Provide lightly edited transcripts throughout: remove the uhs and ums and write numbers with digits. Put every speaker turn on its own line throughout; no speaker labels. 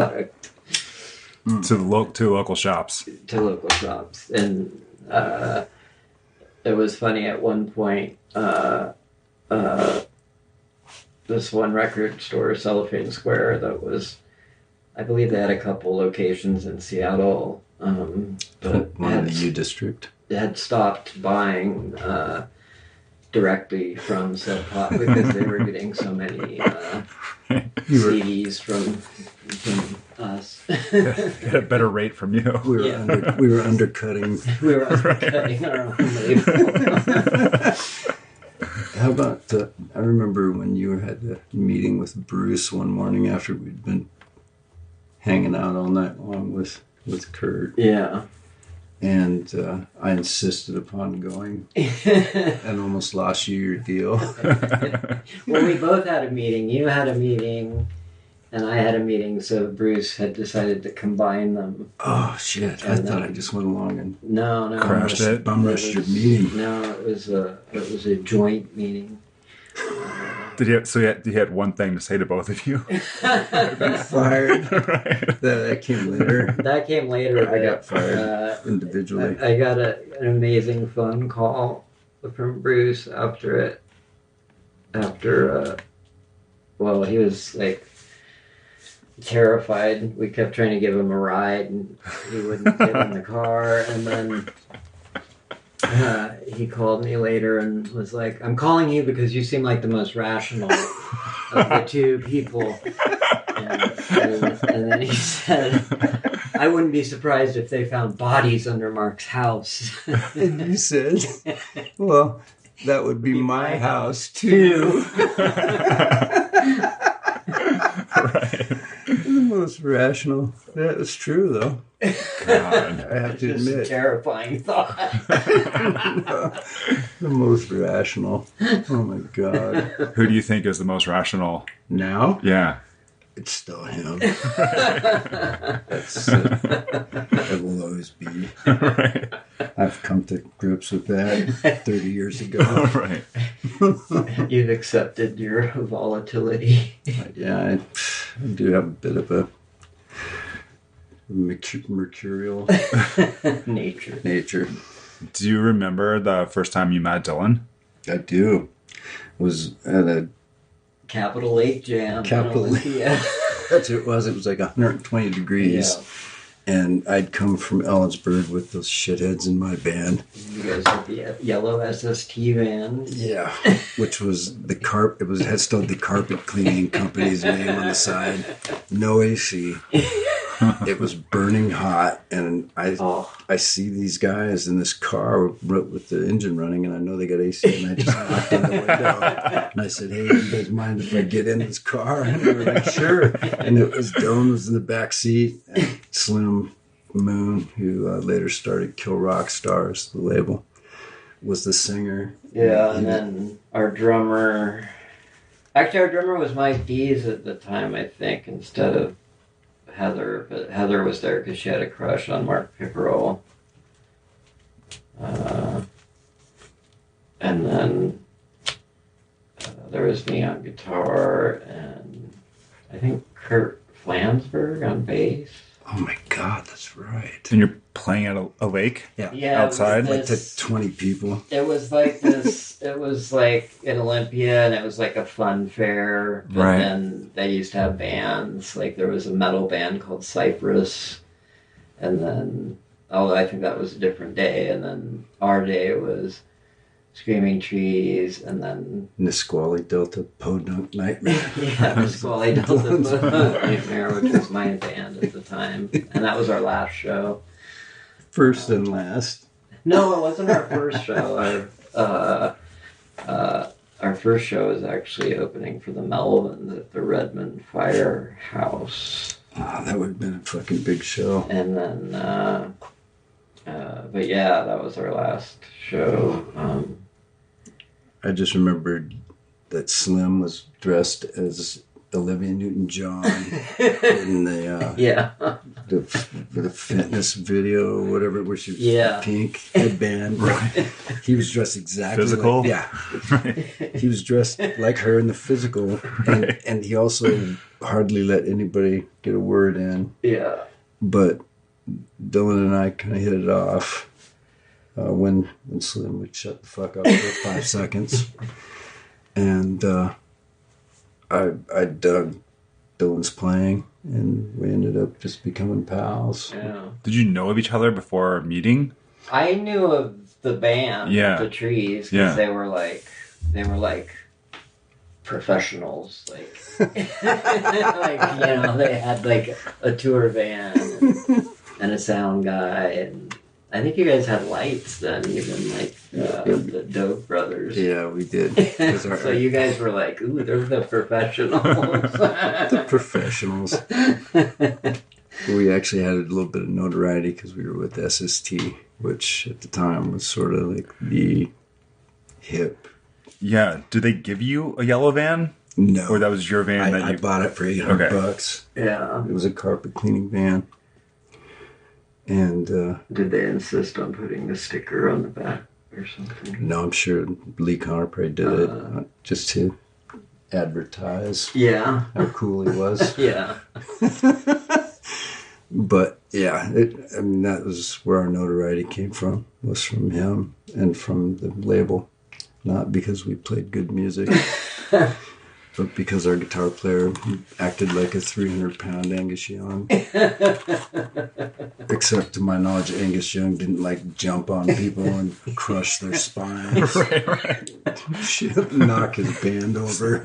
product.
To local shops.
To local shops. And it was funny at one point, this one record store, Cellophane Square, that was, I believe they had a couple locations in Seattle. But
one in the U District.
Had stopped buying directly from Sub Pop because they were getting so many CDs from us.
Get a better rate from you.
We were undercutting.
We were undercutting our own label.
How about, I remember when you had a meeting with Bruce one morning after we'd been hanging out all night long with Kurt.
Yeah.
And I insisted upon going and almost lost you your deal.
Well, we both had a meeting. You had a meeting, and I had a meeting, so Bruce had decided to combine them.
Oh, shit. I thought I just went along and
crashed
it. Bum rushed your meeting.
No, it was a joint meeting.
Did he had one thing to say to both of you?
Fired. Right. That came later.
That came later.
I got fired individually.
I got an amazing phone call from Bruce after, he was like terrified. We kept trying to give him a ride and he wouldn't get in the car, and then he called me later and was like, "I'm calling you because you seem like the most rational of the two people." And then he said, "I wouldn't be surprised if they found bodies under Mark's house."
And you said, "Well, that would be my house too."
Right.
The most rational. That was true, though.
God.
I have to admit.
A terrifying thought.
The most rational. Oh my God.
Who do you think is the most rational?
Now?
Yeah.
It's still him. That's, it will always be.
Right.
I've come to grips with that 30 years ago.
Right.
You've accepted your volatility.
Yeah, I do have a bit of a mercurial nature.
Do you remember the first time you met Dylan?
I do. It was at a
Capitol Lake Jam.
Capitol Lake. Yeah. That's what it was. It was like 120 degrees. Yeah. And I'd come from Ellensburg with those shitheads in my band.
You guys had the yellow SST van.
Yeah. Which was it had still the carpet cleaning company's name on the side. No AC. It was burning hot, and I see these guys in this car with the engine running, and I know they got AC, and I just knocked on the window, and I said, "Hey, you guys mind if I get in this car?" And they were like, "Sure." And it was Dylan was in the back seat, and Slim Moon, who later started Kill Rock Stars, the label, was the singer.
Yeah, and then our drummer was Mike Dees at the time, I think, instead of Heather, but Heather was there because she had a crush on Mark Pickerel. And then there was me on guitar, and I think Kurt Flansburgh on bass.
Oh my God, that's right.
And you're playing at a lake?
Yeah.
Outside?
Like to 20 people.
It was like this, it was like in Olympia, and it was like a fun fair. But
right.
Then they used to have bands. Like there was a metal band called Cypress. And then, I think that was a different day. And then our day was Screaming Trees, and then
Nisqually Delta Podunk Nightmare.
Yeah, Nisqually Delta Podunk Nightmare, which was my band at the time, and that was our last show.
First and last.
No, it wasn't our first show. Our first show was actually opening for the Melvins at the Redmond Firehouse.
Oh, that would have been a fucking big show.
And then, but yeah, that was our last show.
I just remembered that Slim was dressed as Olivia Newton-John in the the fitness video or whatever, where she was pink headband.
Right.
He was dressed exactly
physical.
Right. He was dressed like her in the physical, and he also hardly let anybody get a word in.
Yeah.
But Dylan and I kind of hit it off when Slim would shut the fuck up for 5 seconds, and I dug Dylan's playing, and we ended up just becoming pals.
Yeah.
Did you know of each other before meeting?
I knew of the band, the Trees, because they were like professionals, like like they had like a tour van and a sound guy, and I think you guys had lights then, even like the Dope Brothers.
Yeah, we did.
So you guys were like, ooh, they're the professionals.
The professionals. We actually had a little bit of notoriety because we were with SST, which at the time was sort of like the hip.
Yeah. Did they give you a yellow van?
No.
Or that was your van
I bought it for $800.
Yeah.
It was a carpet cleaning van. And
did they insist on putting a sticker on the back or something?
No, I'm sure Lee Connor probably did it just to advertise how cool he was.
Yeah.
But yeah, that was where our notoriety came from, was from him and from the label. Not because we played good music, but because our guitar player acted like a 300-pound Angus Young. Except to my knowledge, Angus Young didn't like jump on people and crush their spines.
Right.
Knock his band over.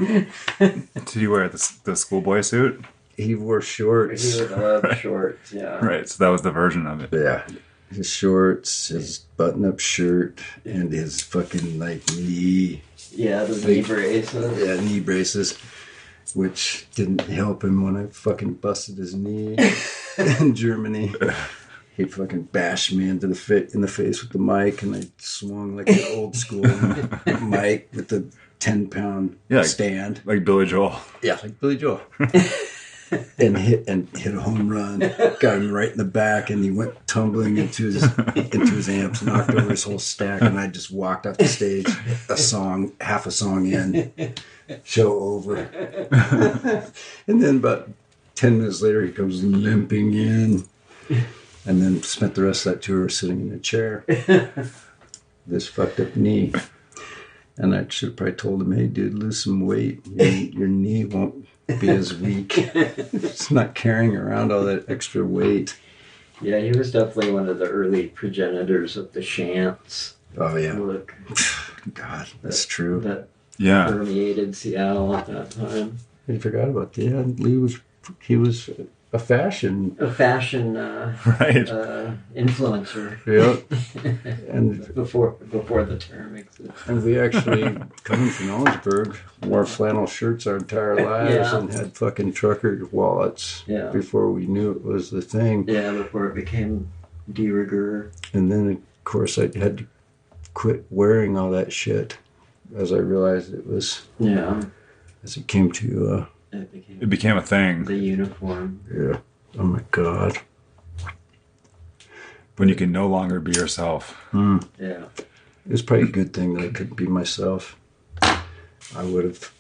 Did he wear the schoolboy suit?
He wore shorts.
He would love shorts, yeah.
Right, so that was the version of it.
Yeah. His shorts, his button-up shirt, and his fucking, knee...
Yeah, the knee braces.
Yeah, knee braces, which didn't help him when I fucking busted his knee in Germany. He fucking bashed me in the face with the mic, and I swung like an old school mic with the 10-pound stand.
Like Billy Joel.
Yeah, like Billy Joel. and hit a home run, got him right in the back, and he went tumbling into his amps, knocked over his whole stack, and I just walked off the stage, half a song in, show over. And then about 10 minutes later, he comes limping in, and then spent the rest of that tour sitting in a chair, this fucked up knee. And I should have probably told him, hey, dude, lose some weight. Your knee won't be as weak. It's not carrying around all that extra weight.
Yeah, he was definitely one of the early progenitors of the shants.
Oh, yeah.
Look.
God, that's true.
That permeated Seattle at that time.
I forgot about that. Yeah, Lee was a fashion
influencer.
Yeah, and
before the term existed.
And we actually, coming from Ellensburg, wore flannel shirts our entire lives and had fucking trucker wallets before we knew it was the thing.
Yeah, before it became de rigueur.
And then, of course, I had to quit wearing all that as I realized it was.
Yeah.
As it came to.
It became a thing.
The uniform.
Yeah. Oh my God.
When you can no longer be yourself.
Yeah.
It was probably a good thing that I couldn't be myself. I would have,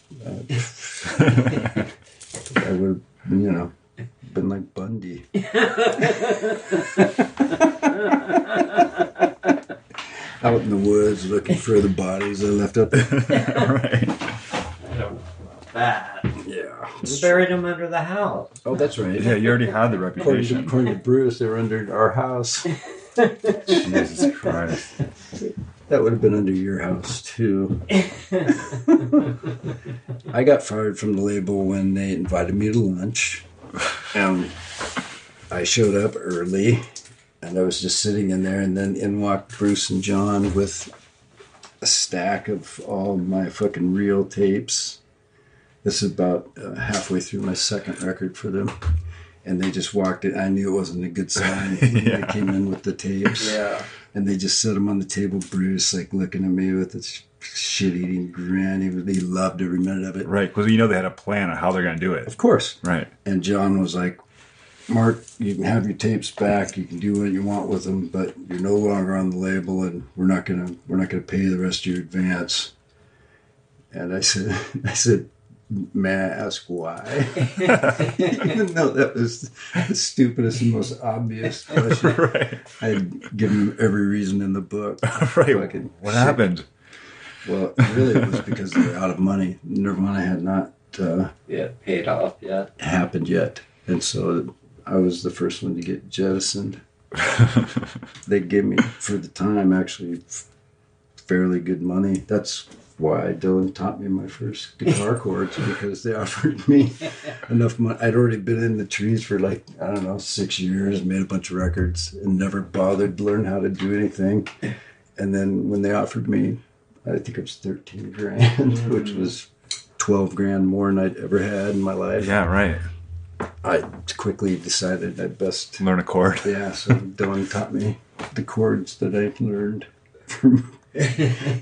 been like Bundy. Out in the woods looking for the bodies I left up there.
Right.
I don't know about that.
Yeah.
We buried them under the house.
Oh, that's right.
Yeah, you already had the reputation.
According to Bruce, they were under our house.
Jesus Christ.
That would have been under your house, too. I got fired from the label when they invited me to lunch. I showed up early, and I was just sitting in there, and then in walked Bruce and John with a stack of all my fucking reel tapes. This is about halfway through my second record for them. And they just walked in. I knew it wasn't a good sign when they came in with the tapes.
Yeah.
And they just set them on the table. Bruce, looking at me with this shit-eating grin. He loved every minute of it.
Right, because they had a plan on how they're going to do it.
Of course.
Right.
And John was like, Mark, you can have your tapes back. You can do what you want with them, but you're no longer on the label, and we're not gonna pay you the rest of your advance. And I said, may I ask why? Even though that was the stupidest and most obvious question.
Right.
I'd given him every reason in the book.
Right. What happened?
Well, really, it was because they were out of money. Nirvana had not
paid off yet.
happened yet. And so I was the first one to get jettisoned. They gave me, for the time, actually fairly good money. That's why Dylan taught me my first guitar chords, because they offered me enough money. I'd already been in the trees for 6 years, made a bunch of records, and never bothered to learn how to do anything. And then when they offered me, I think it was 13 grand, which was 12 grand more than I'd ever had in my life.
Yeah, right.
I quickly decided I'd best
Learn a chord.
Yeah, so Dylan taught me the chords that I learned from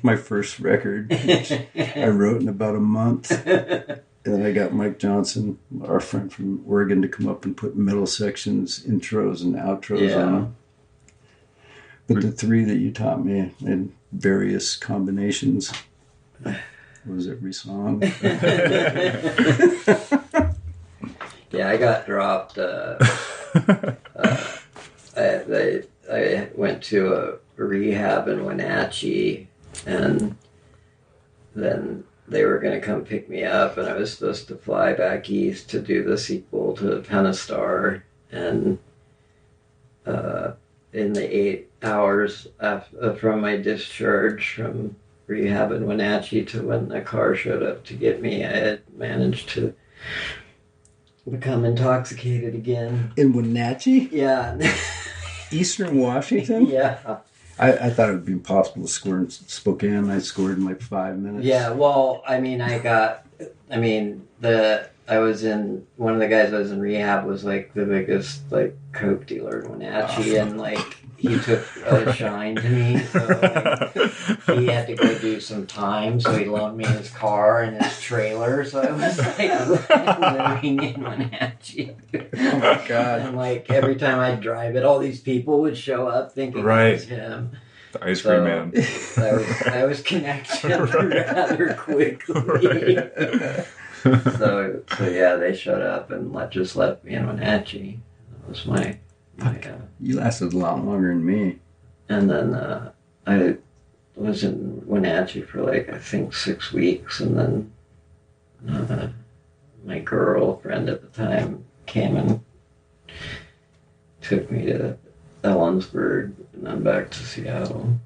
my first record, which I wrote in about a month. And then I got Mike Johnson, our friend from Oregon, to come up and put middle sections, intros and outros on them. But the three that you taught me in various combinations was every song.
Yeah, I got dropped. I went to a rehab in Wenatchee, and then they were going to come pick me up, and I was supposed to fly back east to do the sequel to Pentastar. And in the 8 hours from my discharge from rehab in Wenatchee to when the car showed up to get me, I had managed to become intoxicated again.
In Wenatchee?
Yeah.
Eastern Washington?
Yeah.
I thought it would be impossible to score in Spokane. I scored in 5 minutes.
Yeah, well, I was in, one of the guys I was in rehab was the biggest coke dealer in Wenatchee, and he took a shine to me, so he had to go do some time, so he loaned me his car and his trailer, so I was living in Wenatchee.
Oh my God.
And every time I'd drive it, all these people would show up thinking it was him.
The ice cream man.
I was connected rather quickly. So yeah, they showed up and just left me in Wenatchee. That was my
You lasted a lot longer than me.
And then I was in Wenatchee for I think 6 weeks, and then my girlfriend at the time came and took me to Ellensburg, and then back to Seattle.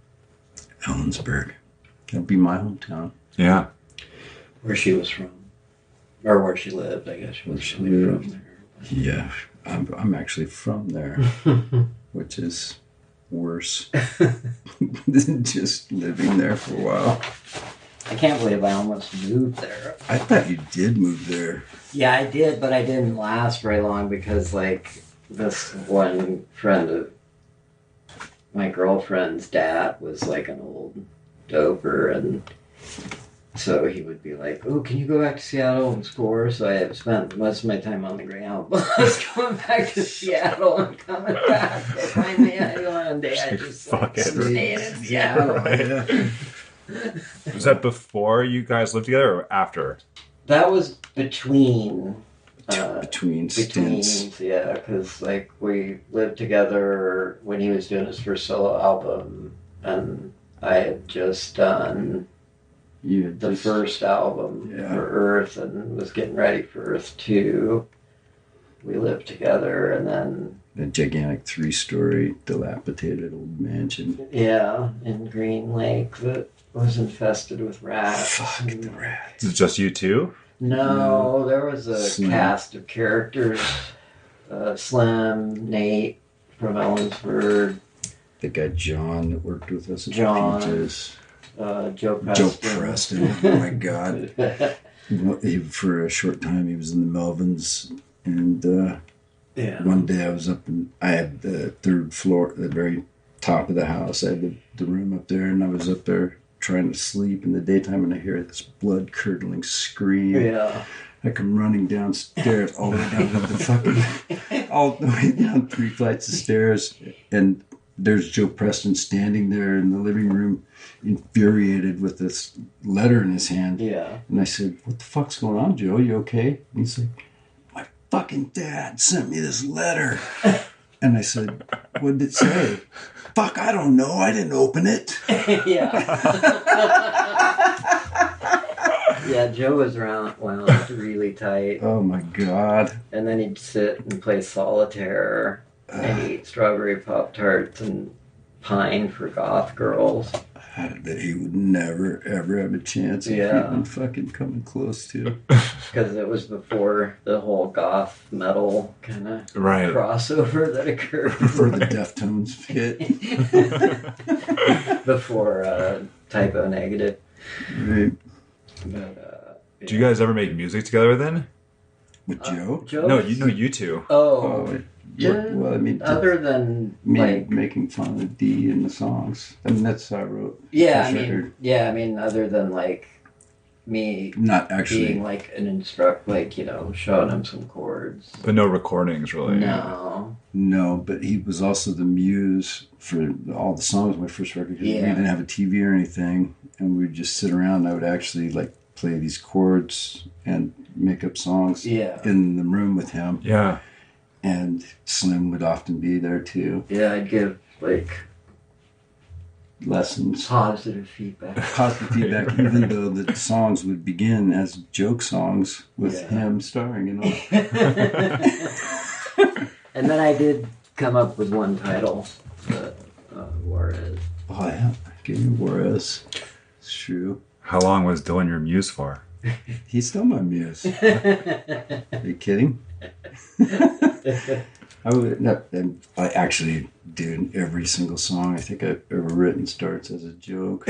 Ellensburg. That'd be my hometown.
Yeah.
Where she was from. Or where she lived, I guess she was from there.
Yeah, I'm actually from there, which is worse than just living there for a while.
I can't believe I almost moved there.
I thought you did move there.
Yeah, I did, but I didn't last very long because, this one friend of my girlfriend's dad was, an old doper, and so he would be like, "Oh, can you go back to Seattle and score?" So I spent most of my time on the Greyhound bus going back to Seattle and coming back. Finally, one day I just stayed in Seattle.
Yeah.
Was that before you guys lived together or after?
That was between
stints.
Yeah, because we lived together when he was doing his first solo album, and I had just done the first album for Earth and was getting ready for Earth 2. We lived together, and then
a gigantic 3-story dilapidated old mansion.
Yeah, in Green Lake that was infested with rats.
Fuck the rats.
Is it just you two?
No, there was a
Slim.
cast of characters. Slim, Nate from Ellensburg.
The guy John that worked with us at
John.
Peaches.
Joe Preston.
Joe Preston. Oh my God. For a short time he was in the Melvins, and one day I was up and I had the 3rd floor, the very top of the house. I had the room up there, and I was up there trying to sleep in the daytime, and I hear this blood curdling scream.
Yeah.
I come running downstairs all the way down to the fucking all the way down 3 flights of stairs, and there's Joe Preston standing there in the living room, infuriated with this letter in his hand.
Yeah.
And I said, "What the fuck's going on, Joe? You okay?" And he's like, "My fucking dad sent me this letter." And I said, "What did it say?" "Fuck, I don't know. I didn't open it."
Yeah. Yeah, Joe was wound really tight.
Oh my God.
And then he'd sit and play solitaire and eat strawberry Pop-Tarts and pine for goth girls.
That he would never, ever have a chance of even fucking coming close to.
Because it was before the whole goth metal kind of crossover that occurred.
Before the Deftones hit.
Before Typo Negative.
Right.
But,
Do you guys ever make music together then?
With Joe?
No, you two.
Oh.
Well, I mean,
other than
me making fun of D in the songs. I mean, that's how I wrote.
Yeah, I mean, other than like me
not actually
being like an instruct, like, you know, showing him some chords.
But no recordings, really.
No, but he was also the muse for all the songs on my first record. We didn't have a TV or anything, and we would just sit around. And I would actually like play these chords and make up songs in the room with him.
Yeah.
And Slim would often be there too.
Yeah, I'd give like
lessons.
Positive feedback.
Even though the songs would begin as joke songs with him starring and all.
And then I did come up with one title, Juarez.
Oh yeah, I gave you Juarez. It's true.
How long was Dylan your muse for?
He's still my muse. Are you kidding? I actually, dude, every single song I think I've ever written starts as a joke.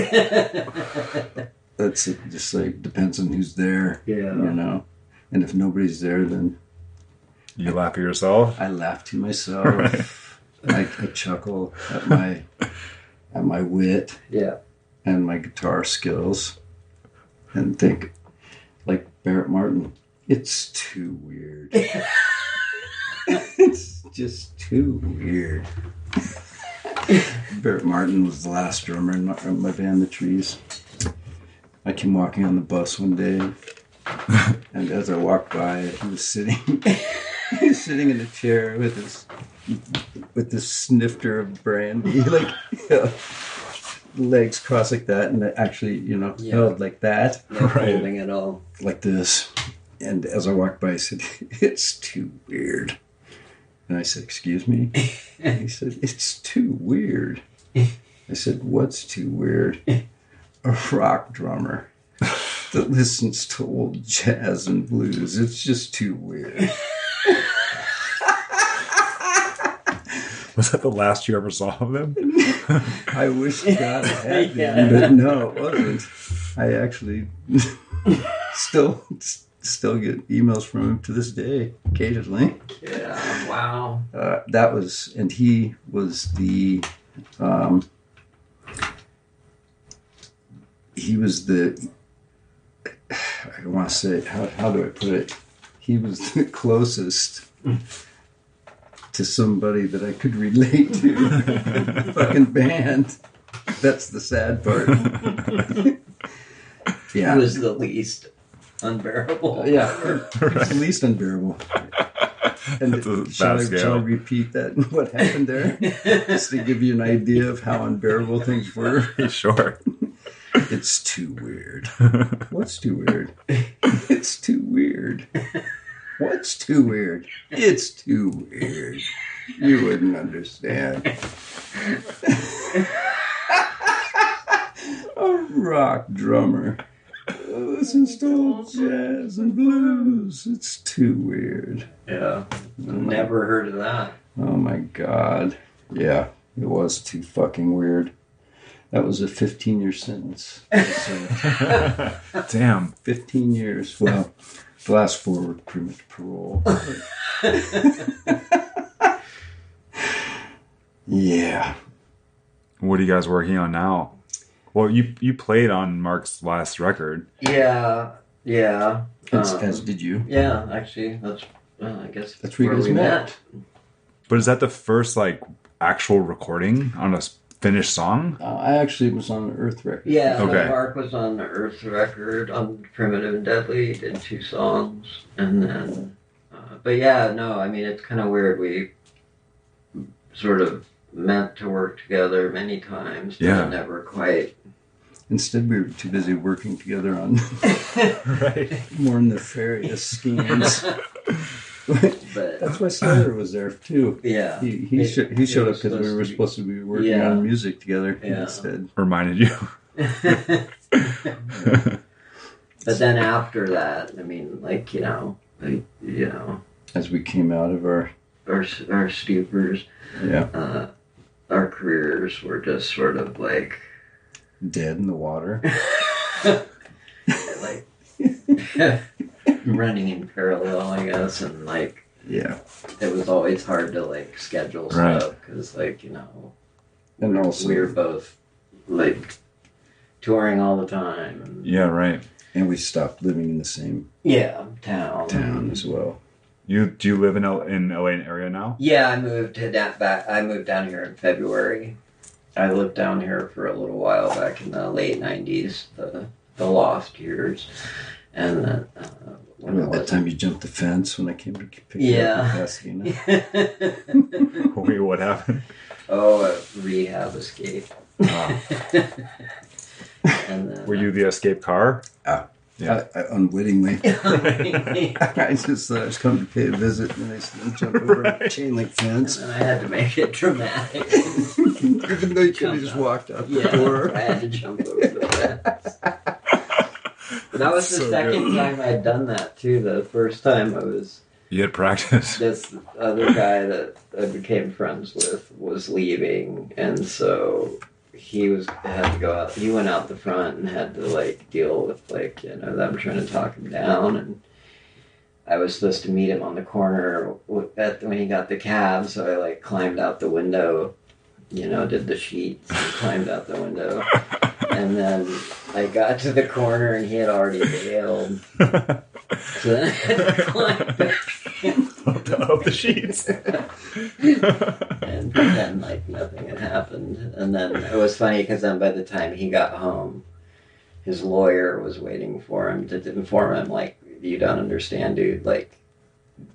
That's just like depends on who's there, you know. And if nobody's there, then
you laugh at yourself.
I laugh to myself. Right. I chuckle at my wit, and my guitar skills, and think like Barrett Martin. It's too weird. It's just too weird. Barrett Martin was the last drummer in my band, The Trees. I came walking on the bus one day, and as I walked by, he was sitting in a chair with this snifter of brandy, like legs crossed like that, and actually, held like that,
holding it all
like this. And as I walked by, I said, "It's too weird." And I said, "Excuse me?" And he said, "It's too weird." I said, "What's too weird?" "A rock drummer that listens to old jazz and blues. It's just too weird."
Was that the last you ever saw of them?
I wish to God I had been, but no, it wasn't. I actually still get emails from him to this day, occasionally.
Yeah, wow.
He was the, I want to say, how do I put it? He was the closest to somebody that I could relate to in the fucking band. That's the sad part. Yeah.
He was the least unbearable.
Yeah, it was the least unbearable. And shall I repeat that? What happened there? Just to give you an idea of how unbearable things were.
Sure.
It's too weird. What's too weird? It's too weird. What's too weird? It's too weird. You wouldn't understand. A rock drummer listens to old jazz and blues. It's too weird.
Yeah. Never heard of that.
Oh my God. Yeah, it was too fucking weird. That was a 15-year sentence.
Damn.
15 years. Well, the last 4 were pretty much parole. Yeah.
What are you guys working on now? Well, you played on Mark's last record.
Yeah.
As did you.
Yeah, actually, that's I guess
That's where you guys met.
But is that the first like actual recording on a finished song?
I actually was on the Earth record.
Yeah,
Okay.
so Mark was on the Earth record on Primitive and Deadly, did 2 songs, and then, but yeah, no, I mean, it's kind of weird. We sort of meant to work together many times, but never quite.
Instead, we were too busy working together on
Right.
more nefarious schemes.
But
That's why Slater was there too.
yeah,
He showed up because we were supposed to be working on music together instead.
Reminded you.
But then after that, I mean, like,
As we came out of our
stupors, our careers were just sort of like
dead in the water.
like running in parallel, I guess, and like it was always hard to like schedule stuff because
and also
we were both like touring all the time. And,
and we stopped living in the same town as well.
Do you live in LA area now?
Yeah, I moved down here in February. I lived down here for a little while back in the late 90s, the lost years. And then
at that time you jumped the fence when I came to pick you up in Pasadena.
Wait, what happened?
Oh, a rehab escape. And then,
were you the escape car?
Yeah, I unwittingly. I just thought I was coming to pay a visit, and I jumped over a chain link fence.
And I had to make it dramatic.
Even though you could have just walked out the door.
I had to jump over the fence. But that was the second time I'd done that too. The first time
you had practice.
This other guy that I became friends with was leaving, and so he had to go out. He went out the front and had to like deal with them trying to talk him down, and I was supposed to meet him on the corner when he got the cab. So I like climbed out the window, did the sheets and climbed out the window, and then I got to the corner and he had already bailed. So then I had to climb back
up the sheets
and pretend like nothing had happened. And then it was funny because then by the time he got home, his lawyer was waiting for him to inform him, like, you don't understand, dude, like,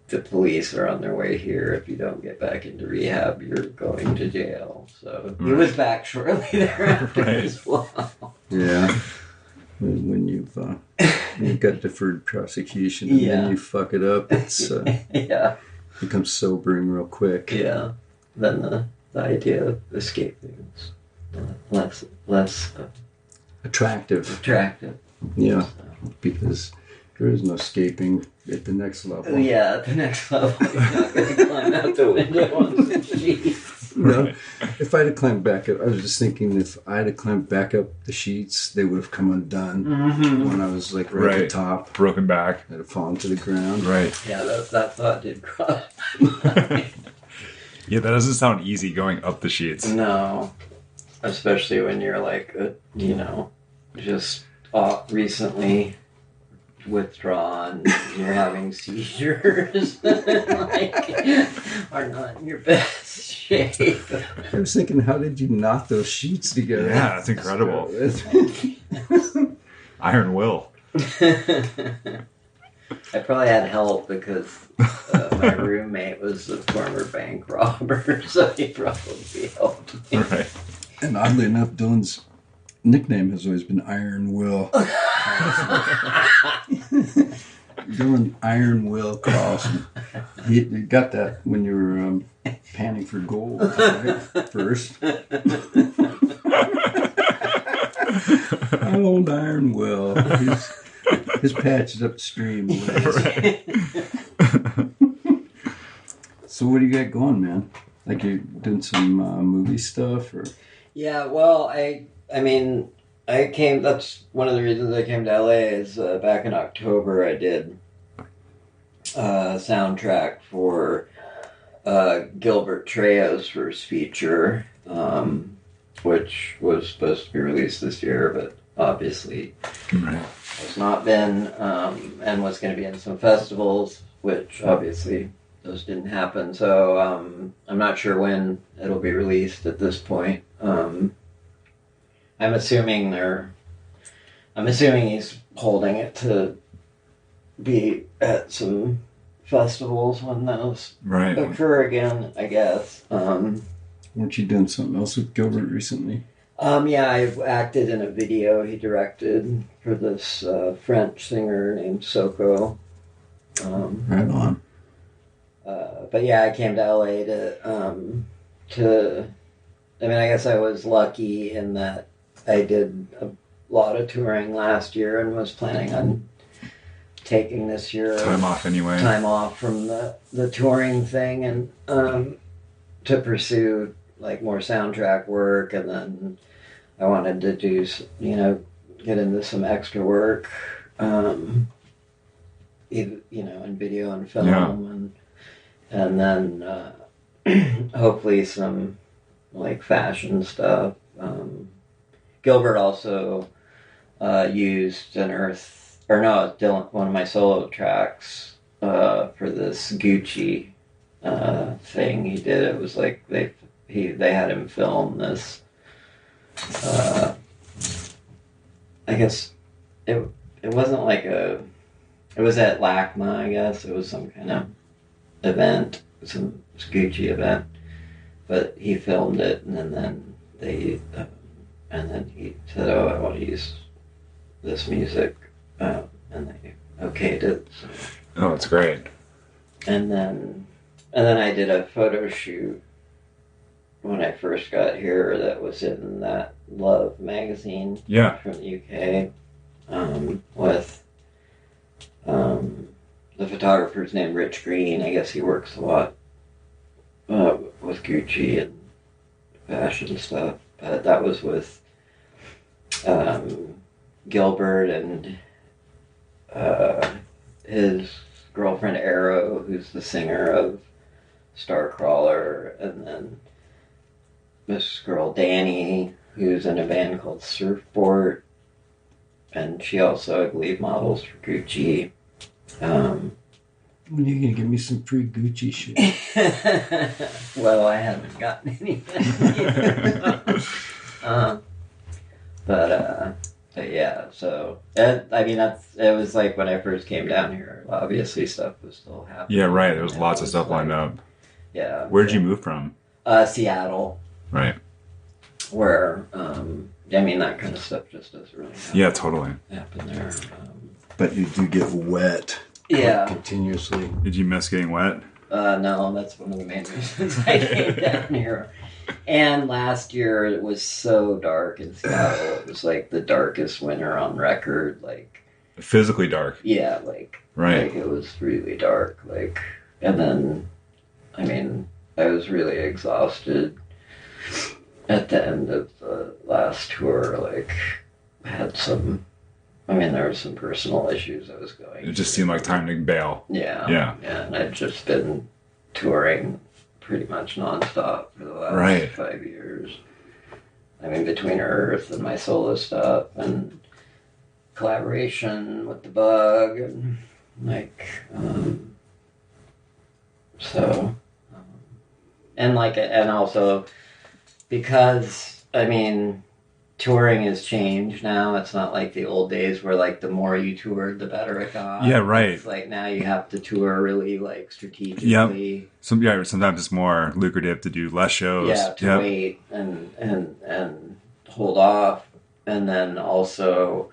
the police are on their way here. If you don't get back into rehab, you're going to jail. So he was back shortly thereafter as well.
Yeah. When you've got deferred prosecution and then you fuck it up, it's becomes sobering real quick.
Yeah. Then the idea of escaping is less
attractive. Yeah. So. Because there is no escaping at the next level.
Yeah, at the next level, you're not going to climb out the window on some sheets.
No, if I had climbed back up, I was just thinking if I had climbed back up the sheets, they would have come undone when I was like right at the top.
Broken back.
I'd have fallen to the ground.
Right.
Yeah, that thought did cross my mind.
Yeah, that doesn't sound easy going up the sheets.
No. Especially when you're like, just recently withdrawn, you're having seizures, are not in your best shape.
I was thinking, how did you knot those sheets together?
Yeah, that's incredible. Iron will.
I probably had help because my roommate was a former bank robber, so he probably helped me.
Right.
And oddly enough, Dylan's nickname has always been Iron Will. Dylan Iron Will Carlson. You got that when you were panning for gold, right? First. Old Iron Will. His patch is upstream.
Right.
So what do you got going, man? Like you're doing some movie stuff, or?
Yeah, well, I mean, that's one of the reasons I came to LA is back in October I did a soundtrack for Gilbert Trejo's first feature, which was supposed to be released this year, but obviously has not been, and was going to be in some festivals, which obviously those didn't happen. So I'm not sure when it'll be released at this point. I'm assuming he's holding it to be at some festivals when those occur again, I guess.
Weren't you doing something else with Gilbert recently?
Yeah, I've acted in a video he directed for this French singer named Soko.
Right on.
But yeah, I came to LA to. I mean, I guess I was lucky in that I did a lot of touring last year and was planning on taking this year
time off anyway.
Time off from the touring thing and to pursue like more soundtrack work, and then I wanted to do get into some extra work, in video and film, and then hopefully some like fashion stuff. Gilbert also used Dylan, one of my solo tracks for this Gucci thing he did. It was like they had him film this. I guess it wasn't like it was at LACMA, I guess. It was some kind of event, some Gucci event. But he filmed it, and then he said, "Oh, I want to use this music," and they okayed it. So.
Oh, that's great.
And then I did a photo shoot when I first got here that was in that Love magazine from the UK, with the photographer's named Rich Green. I guess he works a lot with Gucci and fashion stuff. But that was with Gilbert and his girlfriend Arrow, who's the singer of Starcrawler, and then this girl Danny, who's in a band called Surfboard, and she also, I believe, models for Gucci.
When are you gonna give me some free Gucci shit?
Well, I haven't gotten anything. But yeah, so it was like when I first came down here. Obviously, stuff was still happening.
Yeah, right. There was lots of stuff lined up.
Yeah.
Where'd you move from?
Seattle.
Right.
Where that kind of stuff just doesn't really happen.
Yeah, totally.
Happen there.
But you do get wet.
Yeah.
Continuously.
Did you miss getting wet?
No, that's one of the main reasons I came down here. And last year it was so dark in Seattle. It was like the darkest winter on record. Like
physically dark.
Yeah, like it was really dark. Like, and then, I was really exhausted at the end of the last tour. Like, had some. There were some personal issues I was going.
It just seemed like time to bail.
Yeah, and I'd just been touring pretty much nonstop for the last 5 years. Between Earth and my solo stuff and collaboration with the Bug and and also because touring has changed now. It's not like the old days where like the more you toured, the better it got.
Yeah, right.
It's like now you have to tour really like strategically.
Yep. Sometimes it's more lucrative to do less shows.
Yeah, to wait and hold off, and then also,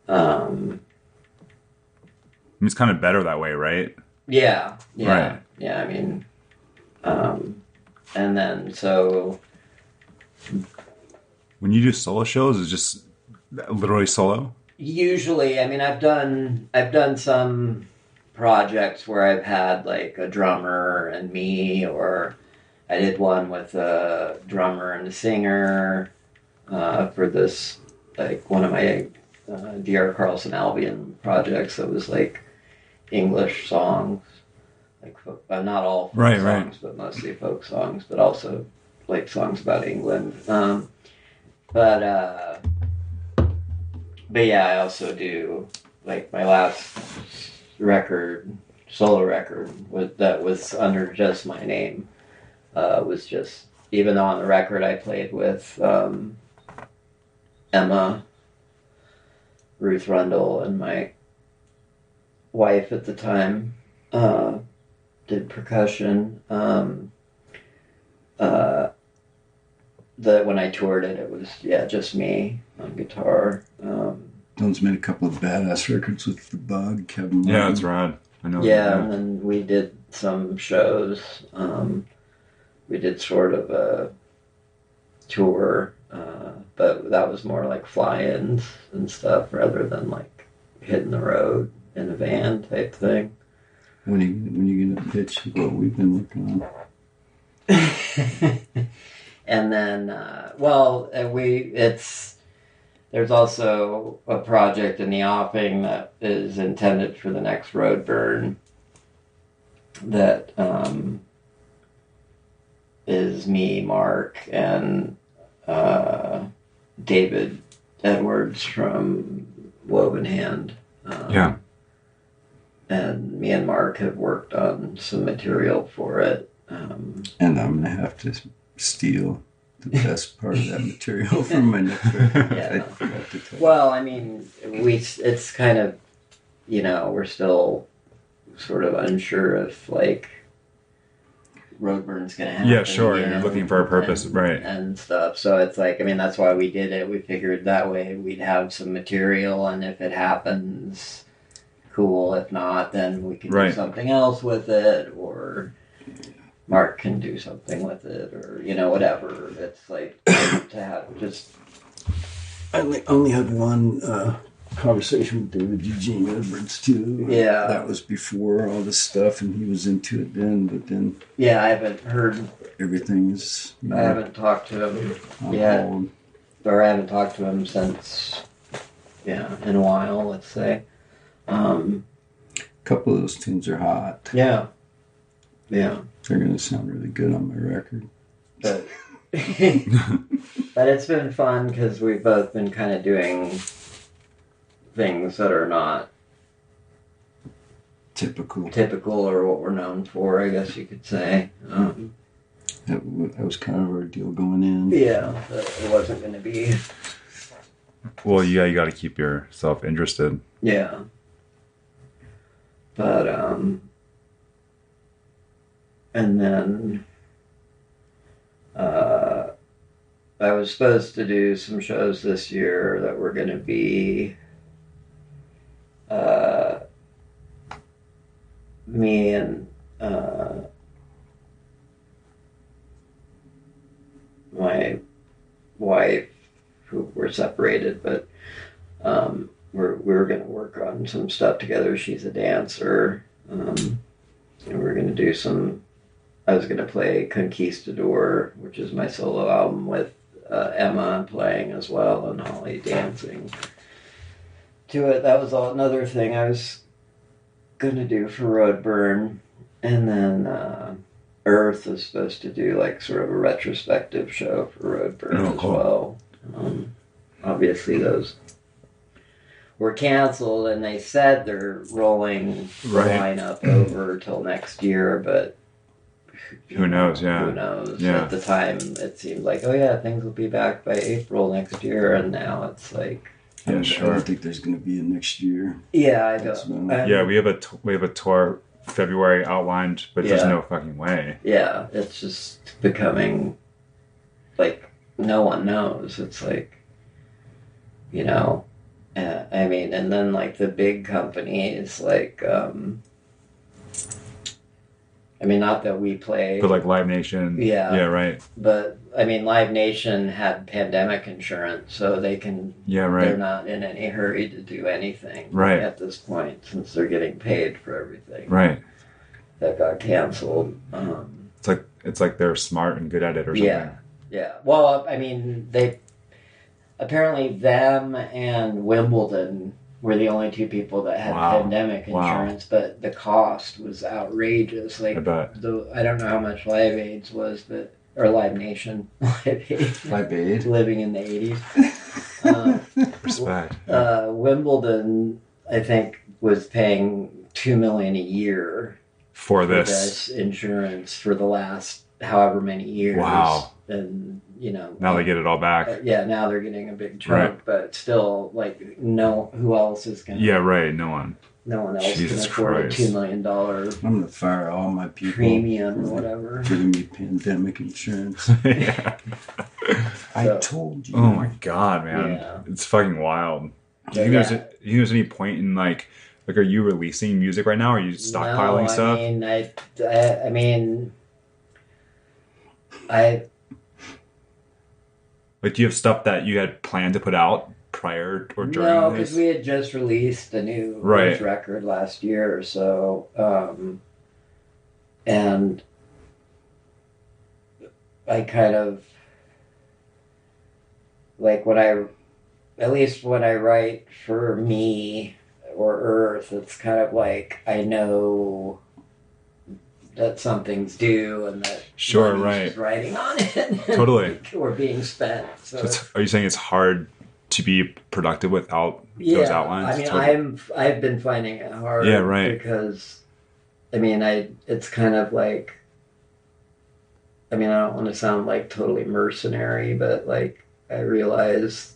it's kind of better that way, right?
Yeah.
Right.
Yeah. And then so.
When you do solo shows, it's just literally solo?
Usually, I've done some projects where I've had like a drummer and me, or I did one with a drummer and a singer for this, like one of my Dylan Carlson Albion projects that was like English songs, like not all folk songs, but mostly folk songs, but also like songs about England. But yeah, I also do, like my last record solo record that was under just my name. Was just, even though on the record I played with Emma, Ruth Rundle, and my wife at the time did percussion. When I toured it was just me on guitar.
Dylan's made a couple of badass records with the Bug, Kevin.
Yeah,
Martin.
that's rad. I know.
Yeah, and then we did some shows. We did sort of a tour, but that was more like fly-ins and stuff rather than like hitting the road in a van type thing.
When you gonna pitch what we've been working on?
And then, there's also a project in the offing that is intended for the next Roadburn that is me, Mark, and David Edwards from Woven Hand. And me and Mark have worked on some material for it.
And I'm going to have to steal the best part of that material from my next record.
Yeah.
I forgot to tell you.
Well, I mean, it's kind of, we're still sort of unsure if, like, Roadburn's going to happen.
Yeah, sure.
Again,
You're looking for a purpose, right.
And stuff. So it's like, I mean, that's why we did it. We figured that way we'd have some material, and if it happens, cool. If not, then we can do something else with it, or Mark can do something with it, or, whatever. It's like to have just...
I only had one conversation with David Eugene Edwards, too.
Yeah.
That was before all this stuff, and he was into it then, but then...
Yeah, I haven't heard...
Everything is...
I haven't talked to him yet. Or I haven't talked to him since, in a while, let's say.
A couple of those tunes are hot.
Yeah. Yeah.
They're going to sound really good on my record.
But, but it's been fun because we've both been kind of doing things that are not typical or what we're known for, I guess you could say.
That was kind of our deal going in.
Yeah, it wasn't going to be.
Well, yeah, you got to keep yourself interested.
Yeah. But, and then, I was supposed to do some shows this year that were going to be, me and, my wife, who were separated, but, we were going to work on some stuff together. She's a dancer. And we're going to do I was going to play Conquistador, which is my solo album, with Emma playing as well and Holly dancing to it. That was another thing I was going to do for Roadburn. And then Earth is supposed to do like sort of a retrospective show for Roadburn as well. Obviously those were canceled, and they said they're rolling the lineup over till next year, but
who knows? Yeah,
who knows?
Yeah.
At the time, it seemed like, oh yeah, things will be back by April next year, and now it's like,
yeah,
I
sure.
don't think there's going to be a next year.
Yeah, I don't.
Yeah, we have a tour February outlined, but there's no fucking way.
Yeah, it's just becoming like no one knows. It's like, I mean, and then like the big companies, like, I mean, not that we play,
but like Live Nation. Yeah, right.
But I mean, Live Nation had pandemic insurance, so they can. Yeah, right. They're not in any hurry to do anything at this point, since they're getting paid for everything.
Right.
That got canceled.
It's like they're smart and good at it or something.
Yeah. Well, I mean, apparently them and Wimbledon were the only two people that had pandemic insurance, but the cost was outrageous. Like, I don't know how much Live Aid's was, or Live Nation, Live Aid, living in the 80s.
Respect.
Wimbledon, I think, was paying $2 million a year
for this
insurance for the last however many years.
Wow.
And
now they get it all back.
Now they're getting a big chunk,
Right.
but still, like, no, who else is gonna?
Yeah, right. No one.
No one else
Jesus
can afford
Christ.
a $2 million
I'm gonna fire all my people.
premium or whatever.
Giving me pandemic insurance.
Yeah.
I
So-
told you.
Oh my god, man.
Yeah.
It's fucking wild. Do you
Yeah.
think there's any point in like are you releasing music right now? Or are you stockpiling
No,
stuff?
I mean, I
Like, do you have stuff that you had planned to put out prior or during
no,
this?
because we had just released a new
Right.
record last year or so, and I kind of like at least when I write for me or Earth, it's kind of like I know that something's due and that
Sure,
money's
right.
just writing on it.
Totally.
Or being spent. So
Are you saying it's hard to be productive without those outlines?
I mean,
Totally.
I've been finding it hard.
Yeah, right.
Because, I mean, it's kind of like, I mean, I don't want to sound like totally mercenary, but like I realize,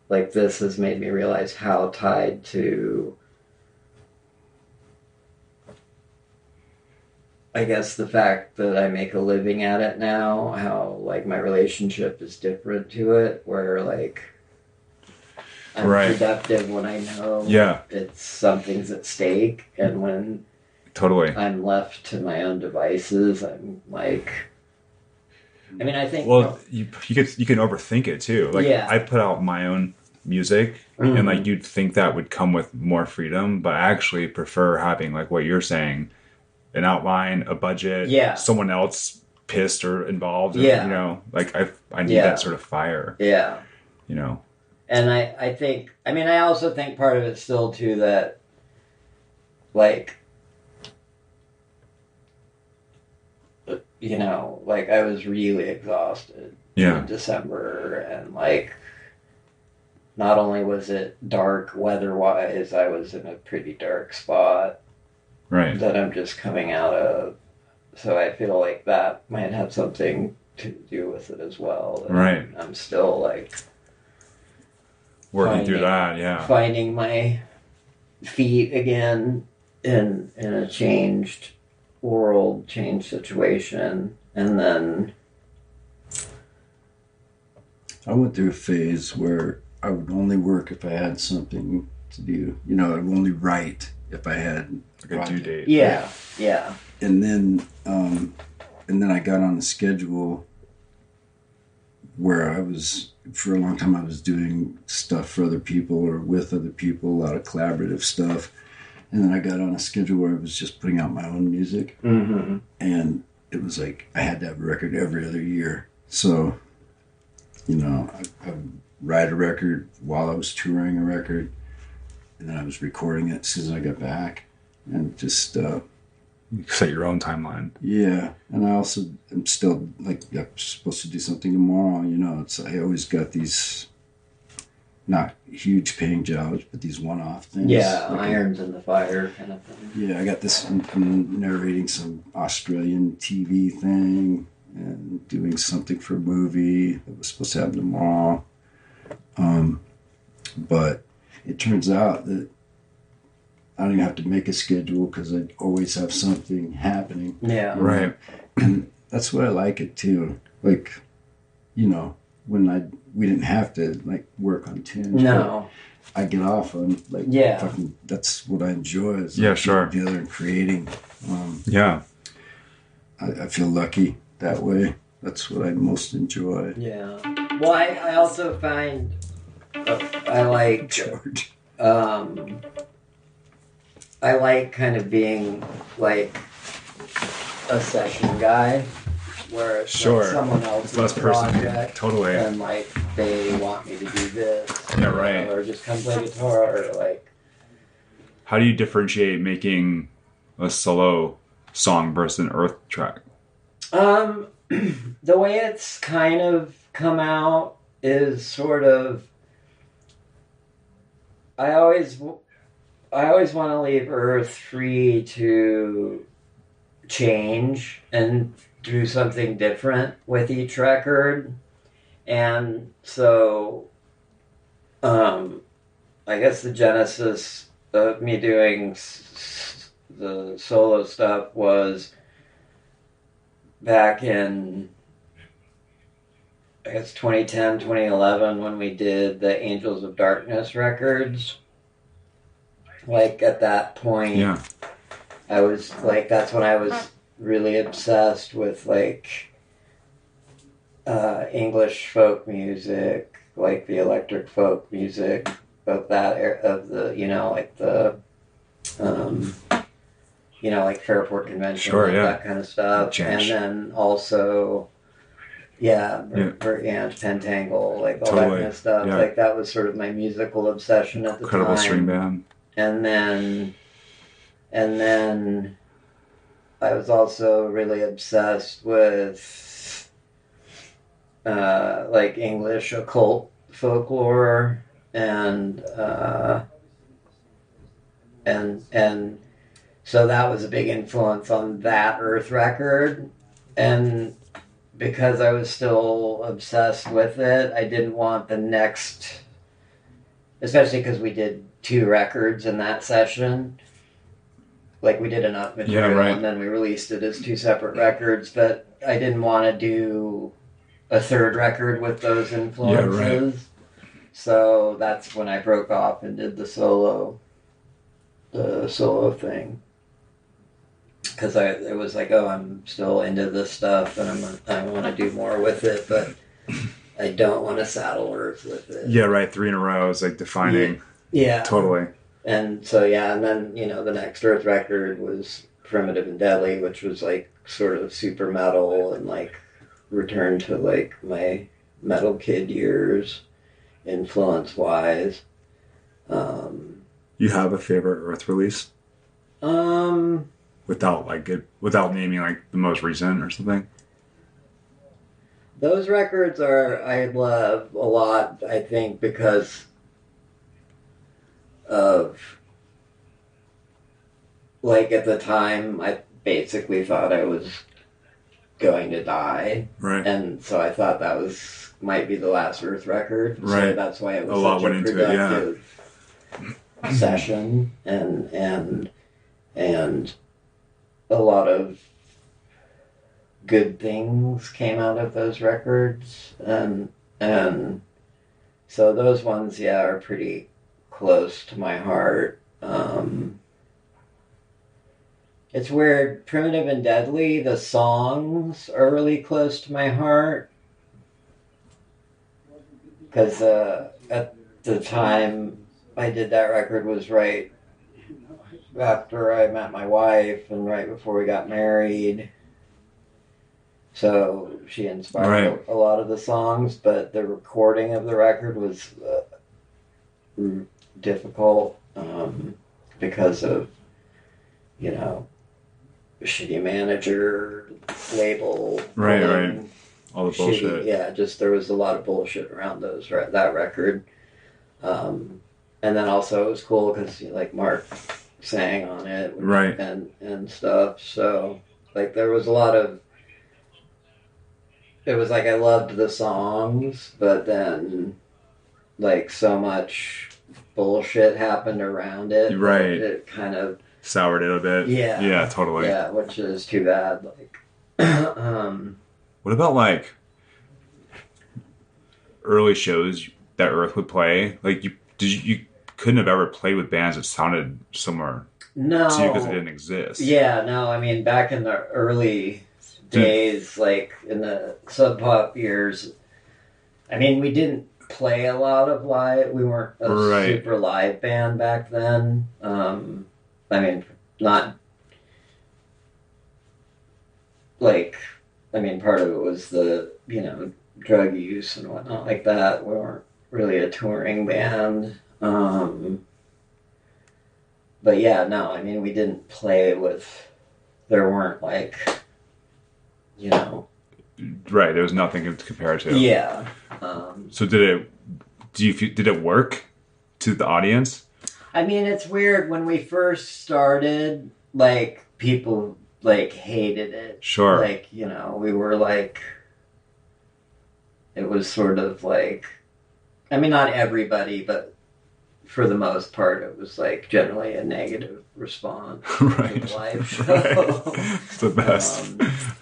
like this has made me realize how tied to, I guess, the fact that I make a living at it now, how like my relationship is different to it, where like I'm
Right.
productive when I know
Yeah.
it's something's at stake, and when
Totally.
I'm left to my own devices, I'm like, I mean, I think
Well, you can overthink it too. Like,
Yeah.
I put out my own music, and like you'd think that would come with more freedom, but I actually prefer having like what you're saying, an outline, a budget,
Yeah.
someone else pissed or involved.
Yeah.
Like I need
Yeah.
that sort of fire.
yeah.
And
I think, I mean, I also think part of it's still too that, like, like I was really exhausted
Yeah.
in December, and like, not only was it dark weather-wise, I was in a pretty dark spot
Right.
that I'm just coming out of. So I feel like that might have something to do with it as well. that
Right.
I'm still like
Working through that. Yeah.
finding my feet again in a changed world, changed situation, and then
I went through a phase where I would only work if I had something to do. I would only write if I had
Like a due date.
yeah.
And then I got on a schedule where I was, for a long time, I was doing stuff for other people or with other people, a lot of collaborative stuff. And then I got on a schedule where I was just putting out my own music.
Mm-hmm.
And it was like I had to have a record every other year. So, I would write a record while I was touring a record. And then I was recording it as soon as I got back. And just...
You set your own timeline.
yeah, and I also am still like I'm supposed to do something tomorrow. I always got these not huge paying jobs, but these one-off things.
Yeah,
Like
irons in the fire kind of thing.
yeah, I got this from narrating some Australian TV thing and doing something for a movie that was supposed to happen tomorrow. But it turns out that I don't even have to make a schedule because I always have something happening.
Yeah.
Right.
And that's what I like it too. Like, when we didn't have to like work on tunes.
No.
I get off on like
Yeah.
fucking. That's what I enjoy. Is
Yeah,
like,
sure.
getting together and creating.
Yeah.
I feel lucky that way. That's what I most enjoy.
Yeah. Well, I also find I like
George.
I like kind of being like a session guy, where it's
Sure.
like someone else's
Less personal.
project,
Totally.
and like they want me to do this,
Yeah, right.
or just come play guitar, or like
How do you differentiate making a solo song versus an Earth track?
the way it's kind of come out is sort of. I always want to leave Earth free to change and do something different with each record. And so, I guess the genesis of me doing the solo stuff was back in, I guess, 2010, 2011, when we did the Angels of Darkness records. Like, at that point,
Yeah.
I was, like, that's when I was really obsessed with, like, English folk music, like the electric folk music of that of the like the like Fairport Convention,
Sure,
like
yeah.
that kind of stuff,
Change.
and then also Pentangle, like all that
Totally.
kind of stuff.
Yeah.
Like that was sort of my musical obsession at the
Incredible
time.
string band.
And then I was also really obsessed with like English occult folklore and so that was a big influence on that Earth record. And because I was still obsessed with it, I didn't want the next, especially because we did 2 records in that session. Like we did enough material,
Yeah, right.
and then we released it as 2 separate records, but I didn't want to do a 3rd record with those influences.
Yeah, right.
So that's when I broke off and did the solo thing. Because it was like, oh, I'm still into this stuff, and I want to do more with it, but I don't want to saddle Earth with it.
Yeah, right. 3 in a row is like defining.
Yeah.
Totally.
And so, and then, the next Earth record was Primitive and Deadly, which was like sort of super metal and like return to like my metal kid years, influence-wise.
You have a favorite Earth release? Without naming like the most recent or something?
Those records I love a lot, I think, because of, like, at the time, I basically thought I was going to die.
Right.
And so I thought that might be the last Earth record.
Right.
So that's why it was
A lot
such
went
a
into it, yeah.
productive session. And a lot of good things came out of those records. And so those ones, are pretty close to my heart. It's weird. Primitive and Deadly, the songs are really close to my heart. Because at the time I did that record was right after I met my wife and right before we got married. So she inspired a lot of the songs, but the recording of the record was difficult because of, shitty manager, label.
Right. All the bullshit.
Just there was a lot of bullshit around that record. And then also it was cool because like Mark sang on it,
right,
and stuff. So like there was a lot of. It was like I loved the songs, but then like so much bullshit happened around it.
Right.
It kind of
soured it a bit.
Yeah.
Yeah, totally.
Yeah, which is too bad. Like,
what about like early shows that Earth would play? Like you couldn't have ever played with bands that sounded similar to you because it didn't exist.
Yeah, no. I mean, back in the early days, like in the Sub Pop years, I mean, we didn't play a lot of live. We weren't a super live band back then. I mean, not like, I mean, part of it was the, drug use and whatnot like that. We weren't really a touring band. But yeah, no, I mean, we didn't play with, there weren't like,
Right, there was nothing to compare to.
Yeah.
So did it work to the audience?
I mean, it's weird. When we first started, like, people, like, hated it.
Sure.
Like, you know, we were, like... It was sort of, like... I mean, not everybody, but for the most part, it was, like, generally a negative response
Right.
to the live show.
Right. It's the best.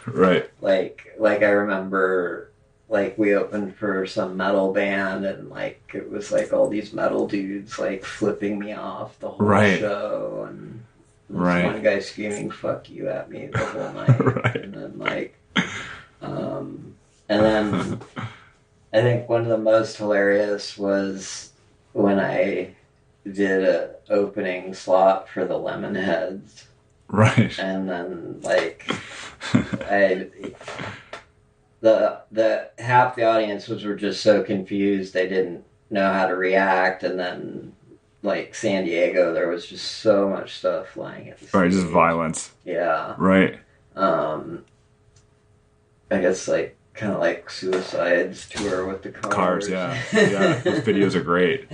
Right.
Like I remember, like, we opened for some metal band, and, like, it was, like, all these metal dudes, like, flipping me off the whole
Right.
show, and this
Right.
one guy screaming "fuck you" at me the whole night.
Right.
And then, like, and then I think one of the most hilarious was when I did a opening slot for the Lemonheads,
Right.
and then, like, the half the audience were just so confused they didn't know how to react, and then, like, San Diego, there was just so much stuff flying at the
Right, just
stage.
violence.
Yeah.
Right.
I guess, like, kind of like Suicide's tour with the cars.
Yeah. Yeah, those videos are great.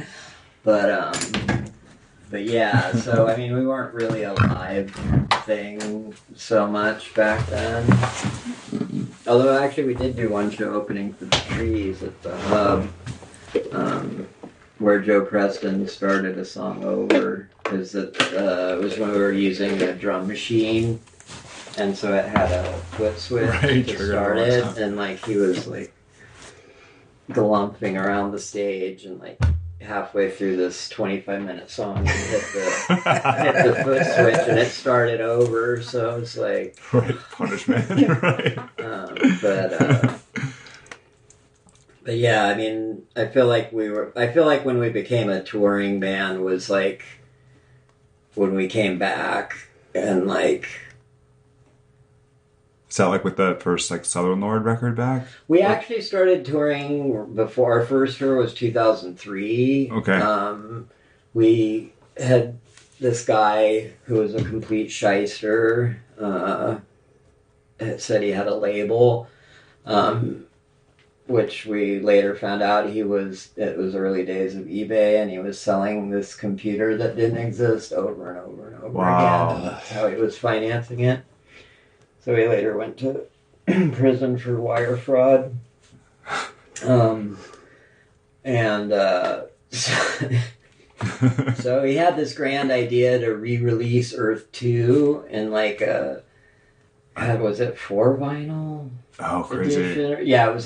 But yeah, so, I mean, we weren't really a live thing so much back then. Although, actually, we did do one show opening for the Trees at the Hub, where Joe Preston started a song over, because it was when we were using a drum machine, and so it had a foot switch to start it, and, like, he was, like, glumping around the stage, and, like, halfway through this 25-minute song, he hit the foot switch, and it started over, so it's like...
Right, punishment, right.
But yeah, I mean, I feel like when we became a touring band was, like, when we came back, and, like...
Is that, like, with the first, like, Southern Lord record back?
We actually started touring before. Our first tour was 2003.
Okay.
We had this guy who was a complete shyster. Said he had a label, which we later found out it was early days of eBay, and he was selling this computer that didn't exist over and over and over again. That's how he was financing it. So he later went to prison for wire fraud. So he had this grand idea to re-release Earth 2 in, like, was it 4 vinyl?
Oh, crazy.
Edition? Yeah, it was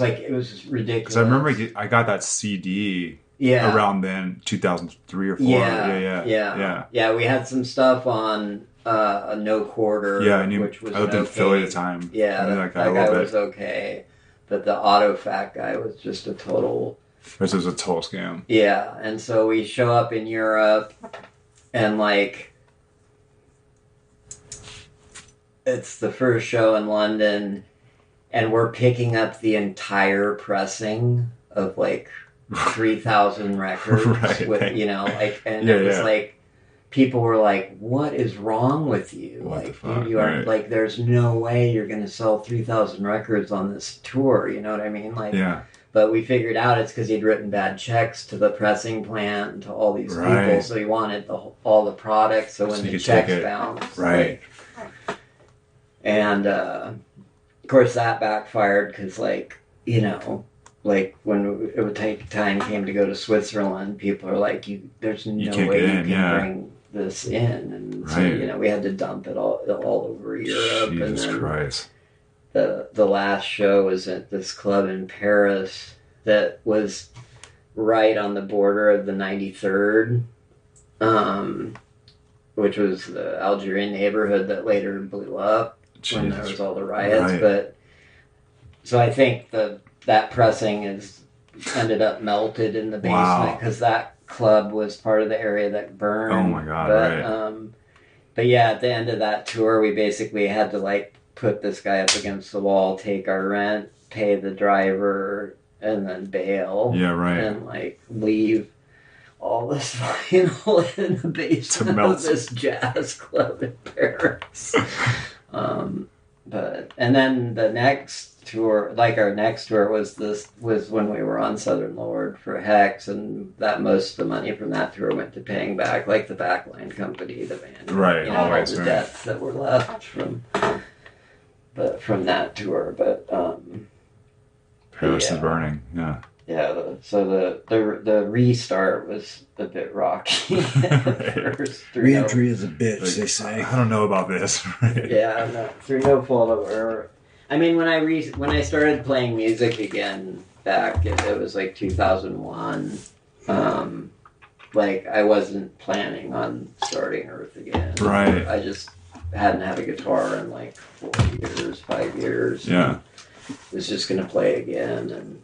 ridiculous.
Because I remember I got that CD around then, 2003 or 4.
Yeah, we had some stuff on a No Quarter, which was
I lived in Philly at the time.
Yeah, that guy was okay. But the AutoFac guy was just a total...
This was a total scam.
Yeah, and so we show up in Europe, and, like, it's the first show in London, and we're picking up the entire pressing of, like, 3,000 records.
Right.
With, you know, like, and it was like, people were like, what is wrong with you?
What
like,
the fuck?
you are, like, there's no way you're going to sell 3,000 records on this tour, you know what I mean? Like,
yeah.
But we figured out it's because he'd written bad checks to the pressing plant and to all these people, so he wanted all the products, so when the checks bounced.
Right.
Like, and, of course, that backfired because, like, you know, like, when it would take time came to go to Switzerland, people are like, there's no way you can bring this in. And so, you know, we had to dump it all over Europe.
Jesus Christ.
The last show was at this club in Paris that was right on the border of the 93rd, which was the Algerian neighborhood that later blew up when there was all the riots.
Right.
But so I think that pressing ended up melted in the basement because that club was part of the area that burned.
Oh my God!
But yeah, at the end of that tour, we basically had to, like, put this guy up against the wall, take our rent, pay the driver, and then bail.
Yeah, right.
And, like, leave all this vinyl in the basement of this jazz club in Paris. and then the next tour, like our next tour was when we were on Southern Lord for Hex, and that most of the money from that tour went to paying back like the backline company, the band,
Right,
you know,
always,
all the
right.
debts that were left from that tour. But
Paris is
yeah.
Burning. Yeah.
Yeah, so the restart was a bit rocky at first.
Re-entry is a bitch, they say.
I don't know about this. Right?
Yeah, no, through no fault of our. I mean, when I started playing music again back, it was like 2001. Like I wasn't planning on starting Earth again.
Right.
I just hadn't had a guitar in like 5 years.
Yeah.
Was just gonna play again,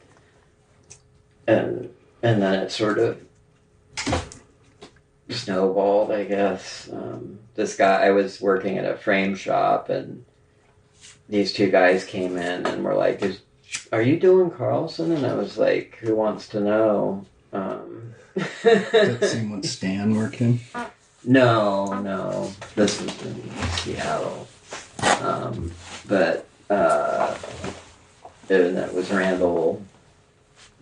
and then it sort of snowballed, I guess. This guy, I was working at a frame shop, and these two guys came in and were like, "Are you Dylan Carlson?" And I was like, "Who wants to know?"
Is that the same one Stan worked in?
No, this was in Seattle, but and that was Randall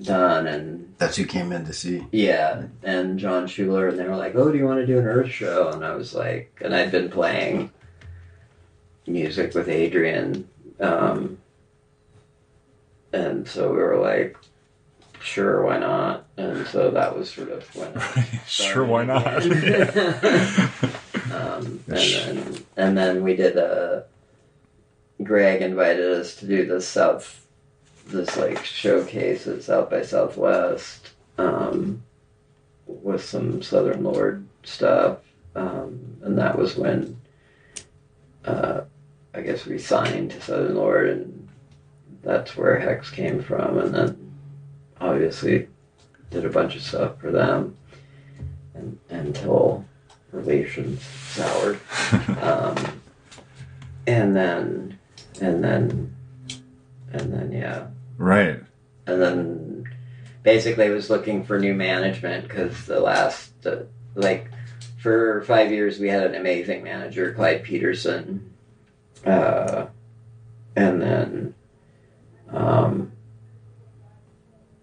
Dunn, and
That's who came in to see.
yeah, and John Schuler, and they were like, "Oh, do you want to do an Earth show?" And I was like, and I'd been playing music with Adrian, and so we were like, "Sure, why not?" And so that was sort of when
Sure, why not?
and then we did Greg invited us to do this like showcase at South by Southwest with some Southern Lord stuff, and that was when I guess we signed to Southern Lord, and that's where Hex came from, and then obviously did a bunch of stuff for them until relations soured, and then yeah.
Right.
And then basically was looking for new management because the last, for 5 years we had an amazing manager, Clyde Peterson. And then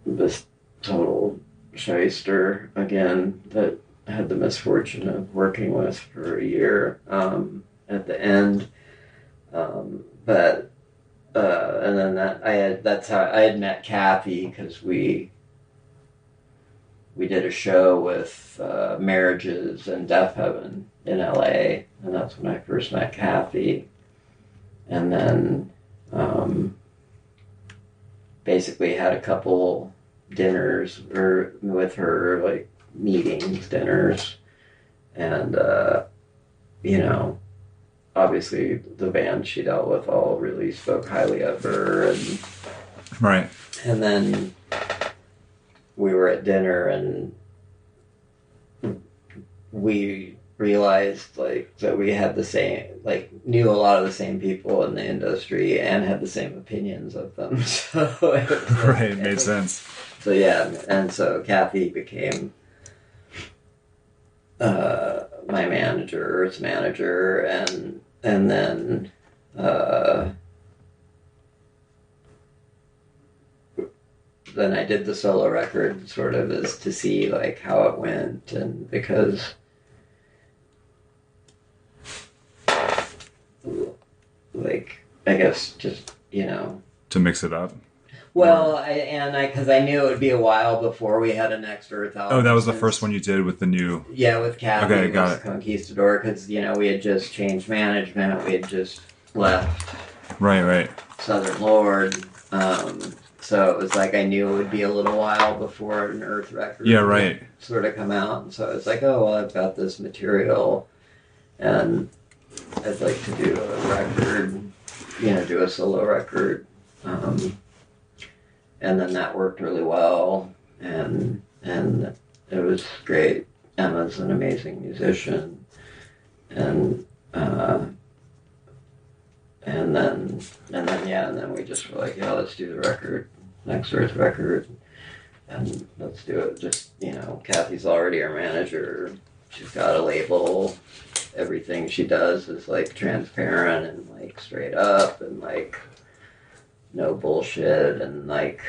this total shyster again that I had the misfortune of working with for a year at the end. And then that's how I had met Kathy, because we did a show with Marriages and Death Heaven in LA, and that's when I first met Kathy. And then basically had a couple dinners with her, like meetings, dinners, and obviously the band she dealt with all really spoke highly of her, and
Right.
and then we were at dinner and we realized that we had the same, knew a lot of the same people in the industry and had the same opinions of them. So it was
Right. Made sense.
So yeah, and so Kathy became my manager, Earth's manager, and then then I did the solo record sort of as to see how it went, and because I guess just
To mix it up.
well, because I knew it would be a while before we had a next Earth album.
Oh, that was the first one you did with the new.
Yeah, with Kathy.
Okay, got it.
Conquistador, because we had just changed management. We had just left
Right.
Southern Lord. So it was I knew it would be a little while before an Earth record.
Yeah, right.
would sort of come out. And so it's oh, well, I've got this material, and I'd like to do a record, do a solo record. And then that worked really well, and it was great. Emma's an amazing musician, and then we just were let's do the record, next Earth record, and let's do it. Just Kathy's already our manager. She's got a label, everything she does is like transparent and like straight up and like no bullshit and like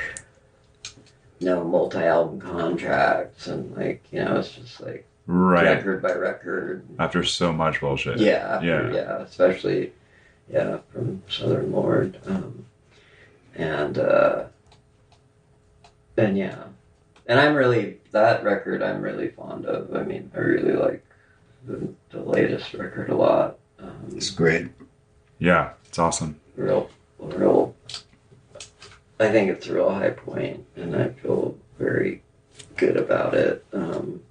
no multi-album contracts and like, you know, it's just like record by record.
After so much bullshit.
Yeah, especially from Southern Lord. And yeah. And that record I'm really fond of. I mean, I really like the latest record a lot.
It's great.
Yeah, it's awesome.
Real, I think it's a real high point, and I feel very good about it. And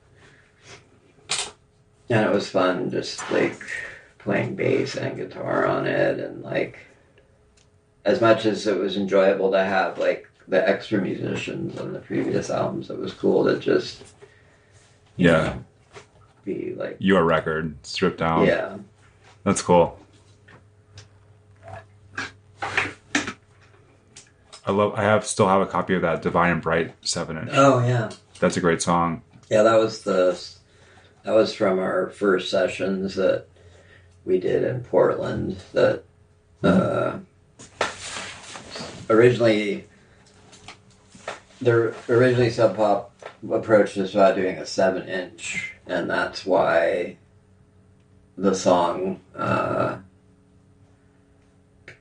it was fun just like playing bass and guitar on it, and like as much as it was enjoyable to have like the extra musicians on the previous albums, it was cool to just you know, be like
your record stripped down.
Yeah,
that's cool. I still have a copy of that Divine and Bright 7-inch.
Oh yeah,
that's a great song. Yeah,
that was from our first sessions that we did in Portland. That originally Sub Pop approached us about doing a 7-inch, and that's why the song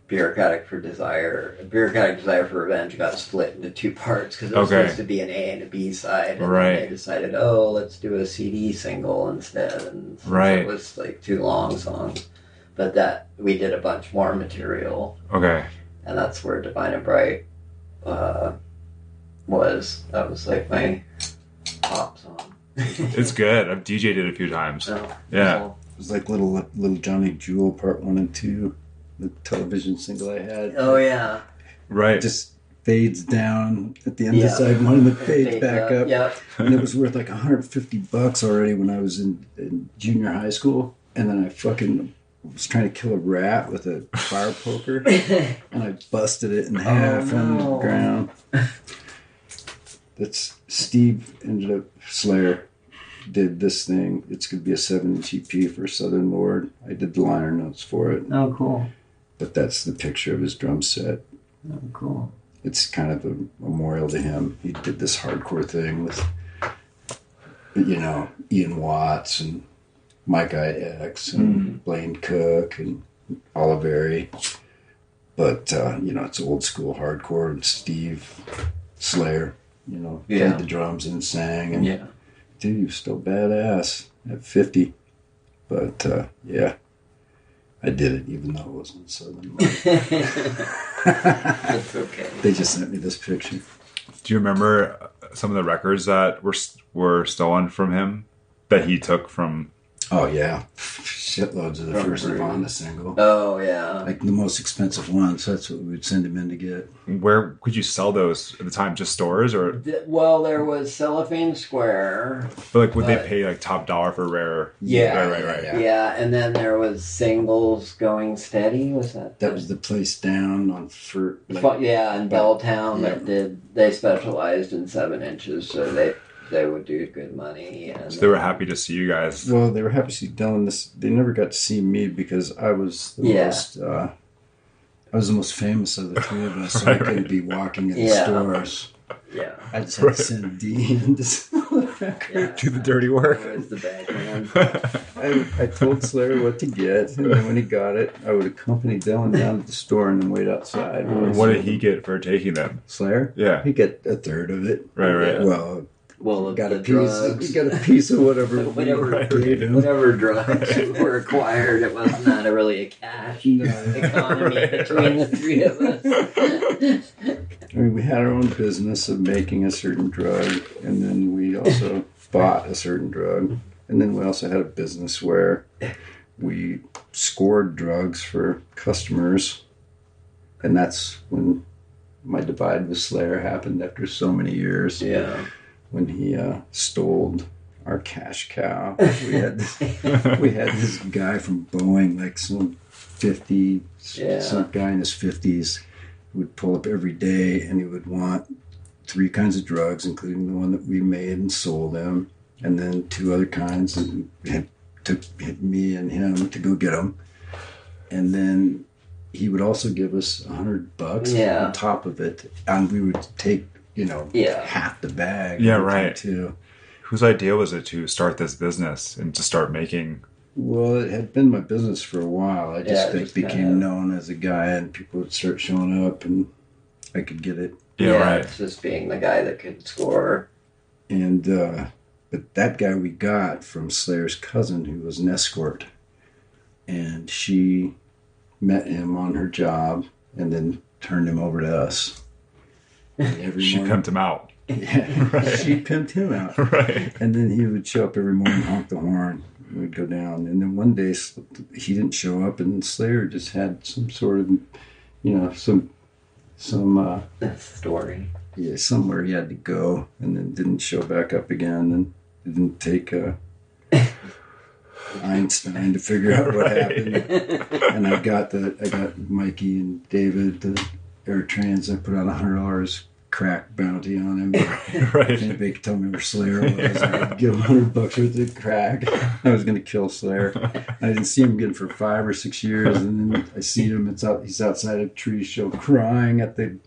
Bureaucratic Desire for Revenge got split into two parts because it was supposed to be an A and a B side, and then they decided, let's do a CD single instead, and so it was like 2 long songs, but that we did a bunch more material.
Okay.
And that's where Divine and Bright was. That was like my pop song.
It's good. I've DJ'd it a few times.
Oh,
yeah.
It was like little Johnny Jewel Part 1 and 2. The television single I had.
Oh yeah.
Right.
It just fades down at the end of side 1 and then fades back up.
Yeah.
And it was worth like $150 already when I was in junior high school. And then I fucking was trying to kill a rat with a fire poker. And I busted it in half on the ground. That's Steve ended up Slayer did this thing. It's going to be a 7-inch EP for Southern Lord. I did the liner notes for it.
Oh, cool.
But that's the picture of his drum set.
Oh, cool.
It's kind of a memorial to him. He did this hardcore thing with, Ian Watts and Mike IX and Blaine Cook and Oliveri. But, it's old school hardcore. And Steve Slayer, played the drums and sang. And, dude, you're still badass at 50. But, I did it even though it wasn't Southern Lord.
That's okay.
They just sent me this picture.
Do you remember some of the records that were stolen from him that he took from?
Oh yeah, shitloads of the first Nirvana single.
Oh yeah,
like the most expensive ones. That's what we would send him in to get.
Where could you sell those at the time? Just stores or?
Well, there was Cellophane Square.
But would they pay like top dollar for rare?
Yeah,
right.
Yeah, and then there was Singles Going Steady. Was that?
That was the place down on in
Belltown they specialized in 7 inches, so they would do good money. And
so they were happy to see you guys.
Well, they were happy to see Dylan. They never got to see me because I was the most famous of the three of us, so I couldn't be walking in the stores.
Yeah.
I just had to send Dean to sell the record.
Do the dirty work.
Where's the bag man?
I told Slayer what to get, and then when he got it, I would accompany Dylan down to the store and then wait outside.
What did he get for taking them?
Slayer?
Yeah.
He got a third of it.
Right.
Well, got a piece of whatever
drugs were acquired. It was not really a cash economy between the three of us.
I mean, we had our own business of making a certain drug, and then we also bought a certain drug, and then we also had a business where we scored drugs for customers, and that's when my divide with Slayer happened after so many years.
Yeah.
When he stole our cash cow. We had this guy from Boeing, like some guy in his 50s, who would pull up every day and he would want 3 kinds of drugs, including the one that we made and sold him, and then 2 other kinds, and he had took me and him to go get them. And then he would also give us $100 on top of it. And we would take, half the bag.
Yeah, right.
Too.
Whose idea was it to start this business and to start making?
Well, it had been my business for a while. I just became known as a guy, and people would start showing up, and I could get it.
Yeah, right.
It's just being the guy that could score.
And but that guy we got from Slayer's cousin, who was an escort, and she met him on her job, and then turned him over to us.
She pimped him out.
Yeah, right. She pimped him out.
Right.
And then he would show up every morning, honk the horn. We'd go down. And then one day he didn't show up, and Slayer just had some sort of, some
story.
Yeah, somewhere he had to go, and then didn't show back up again, and it didn't take Einstein to figure out what happened. And I got Mikey and David, the Air Trans. I put out $100 crack bounty on him.
Right.
If anybody could tell me where Slayer was, I'd give him $100 worth of crack. I was going to kill Slayer. I didn't see him again for 5 or 6 years, and then I see him. He's outside a tree show crying at the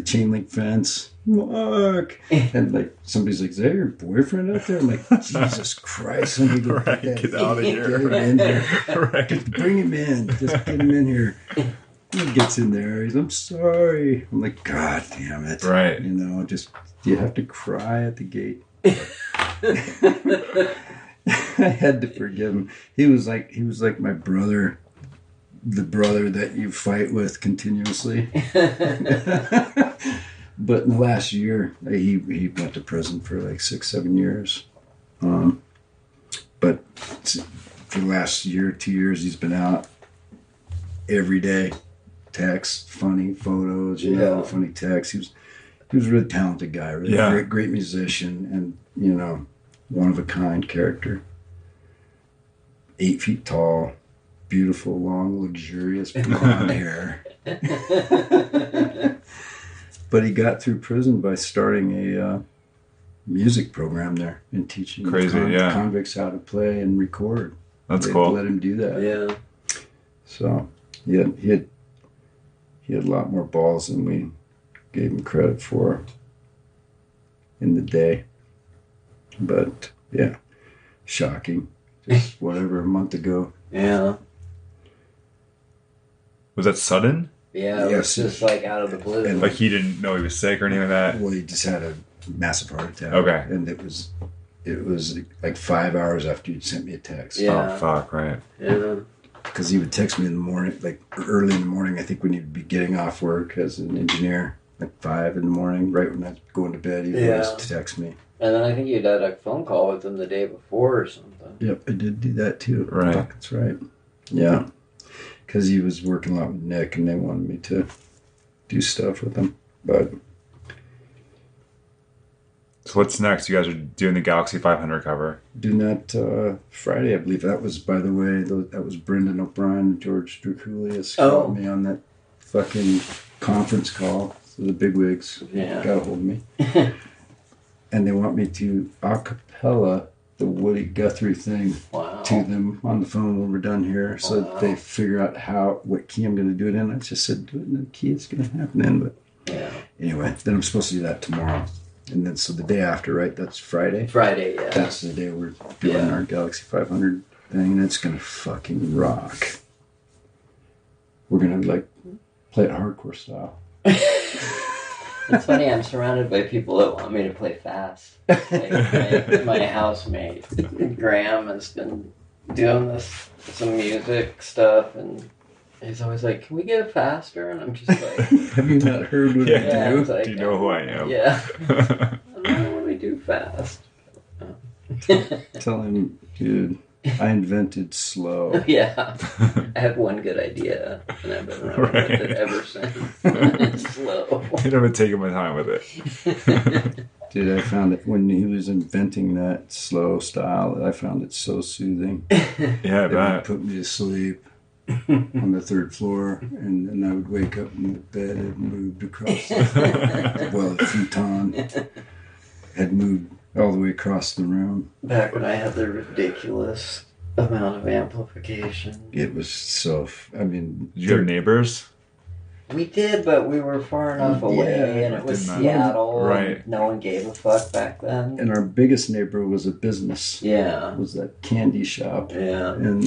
chain link fence. Mark, and somebody's like, "Is that your boyfriend out there?" I'm like, "Jesus Christ, somebody go
get out of here!
Get him in here, right. Bring him in, just get him in here." He gets in there. I'm sorry. I'm like, God damn it.
Right.
Just, you have to cry at the gate. I had to forgive him. He was like my brother, the brother that you fight with continuously. But in the last year, he went to prison for 6-7 years. But for the last year, 2 years, he's been out every day. Text, funny photos, funny texts. He was a really talented guy, really great musician, and one of a kind character. 8 feet tall, beautiful, long, luxurious blonde hair. But he got through prison by starting a music program there and teaching convicts how to play and record.
That's
they
cool.
Let him do that.
Yeah.
So he had a lot more balls than we gave him credit for in the day. But yeah, shocking. Just whatever, a month ago.
Yeah.
Was that sudden?
Yeah, it was just out of the blue.
And
he didn't know he was sick or anything like that?
Well, he just had a massive heart attack.
Okay.
And it was 5 hours after you'd sent me a text.
Yeah.
Oh, fuck, right.
Yeah.
Because he would text me in the morning, early in the morning. I think when he'd be getting off work as an engineer, 5 in the morning, right when I was going to bed, he would always text me.
And then I think you'd had a phone call with him the day before or something.
Yep, I did do that too.
Right.
Fuck, that's right. Yeah. Because he was working a lot with Nick, and they wanted me to do stuff with him. But
so what's next? You guys are doing the Galaxy 500 cover.
Doing that Friday, I believe. That was, by the way, that was Brendan O'Brien and George Draculius called me on that fucking conference call. So the bigwigs got a hold of me. And they want me to a cappella the Woody Guthrie thing to them on the phone when we're done here, so that they figure out what key I'm going to do it in. I just said, do it in the key it's going to happen in. But anyway, then I'm supposed to do that tomorrow. And then so the day after, right? That's Friday?
Friday, yeah.
That's the day we're doing our Galaxy 500 thing, and it's going to fucking rock. We're going to play it hardcore style.
It's funny, I'm surrounded by people that want me to play fast. My housemate, Graham, has been doing some music stuff, and he's always like, "Can we get it faster?" And I'm just like,
"Have you not heard what I do?
Do you know who I am?"
Yeah. I don't know what we do fast.
Tell him, dude, I invented slow.
Yeah. I had one good idea, and I've been running with it ever since. Slow.
I've been taking my time with it.
Dude, I found it when he was inventing that slow style. I found it so soothing.
Yeah, I bet.
It put me to sleep on the 3rd floor, and then I would wake up and the bed had moved across the futon had moved all the way across the room.
Back when I had the ridiculous amount of amplification.
It was so. I mean,
Did you have neighbors?
We did, but we were far enough away, and it was
didn't matter.
Seattle,
Right.
and no one gave a fuck back then.
and our biggest neighbor was a business.
Yeah.
Was that candy shop.
Yeah.
And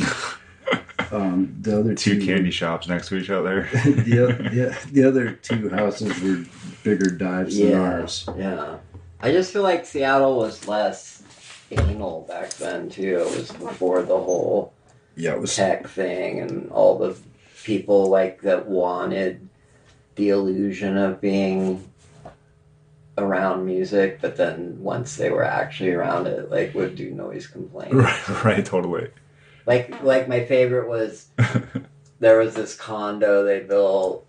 the other
Two candy shops next to each other.
the other two houses were bigger dives than ours.
Yeah. I just feel like Seattle was less anal back then, too. It was before the whole
Yeah, it was.
tech thing and all the people like that wanted the illusion of being around music, but then once they were actually around it, like would do noise complaints.
Right, totally.
Like my favorite was there was this condo they built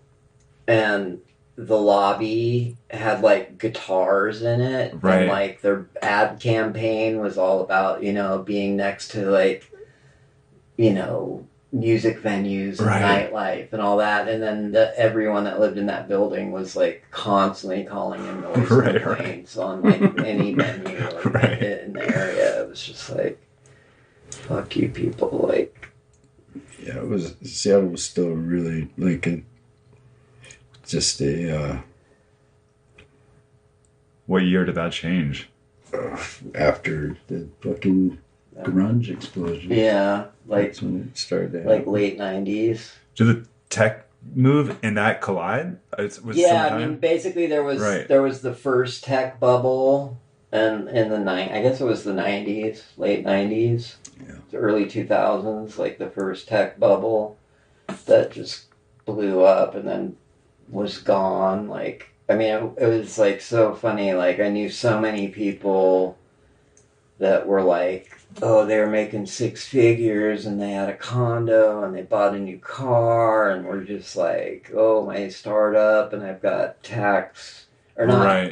and the lobby had like guitars in it.
Right.
And like their ad campaign was all about, being next to like, music venues and nightlife and all that. And then everyone that lived in that building was like constantly calling in noise complaints on like any venue in the area. It was just like, fuck you people. Like,
Yeah, it was. Seattle was still really like
What year did that change?
After the fucking grunge explosion.
yeah, like
That's when it started to
like
happen.
late 90s.
Did the tech move and that collide?
Yeah, I mean, basically there was the first tech bubble, and in the I guess it was the 90s, late 90s, the early 2000s, like the first tech bubble that just blew up and then was gone. Like, I mean, it was like so funny. Like, I knew so many people that were like, oh, they were making six figures and they had a condo and they bought a new car and we're just like, oh, my startup and I've got tax or not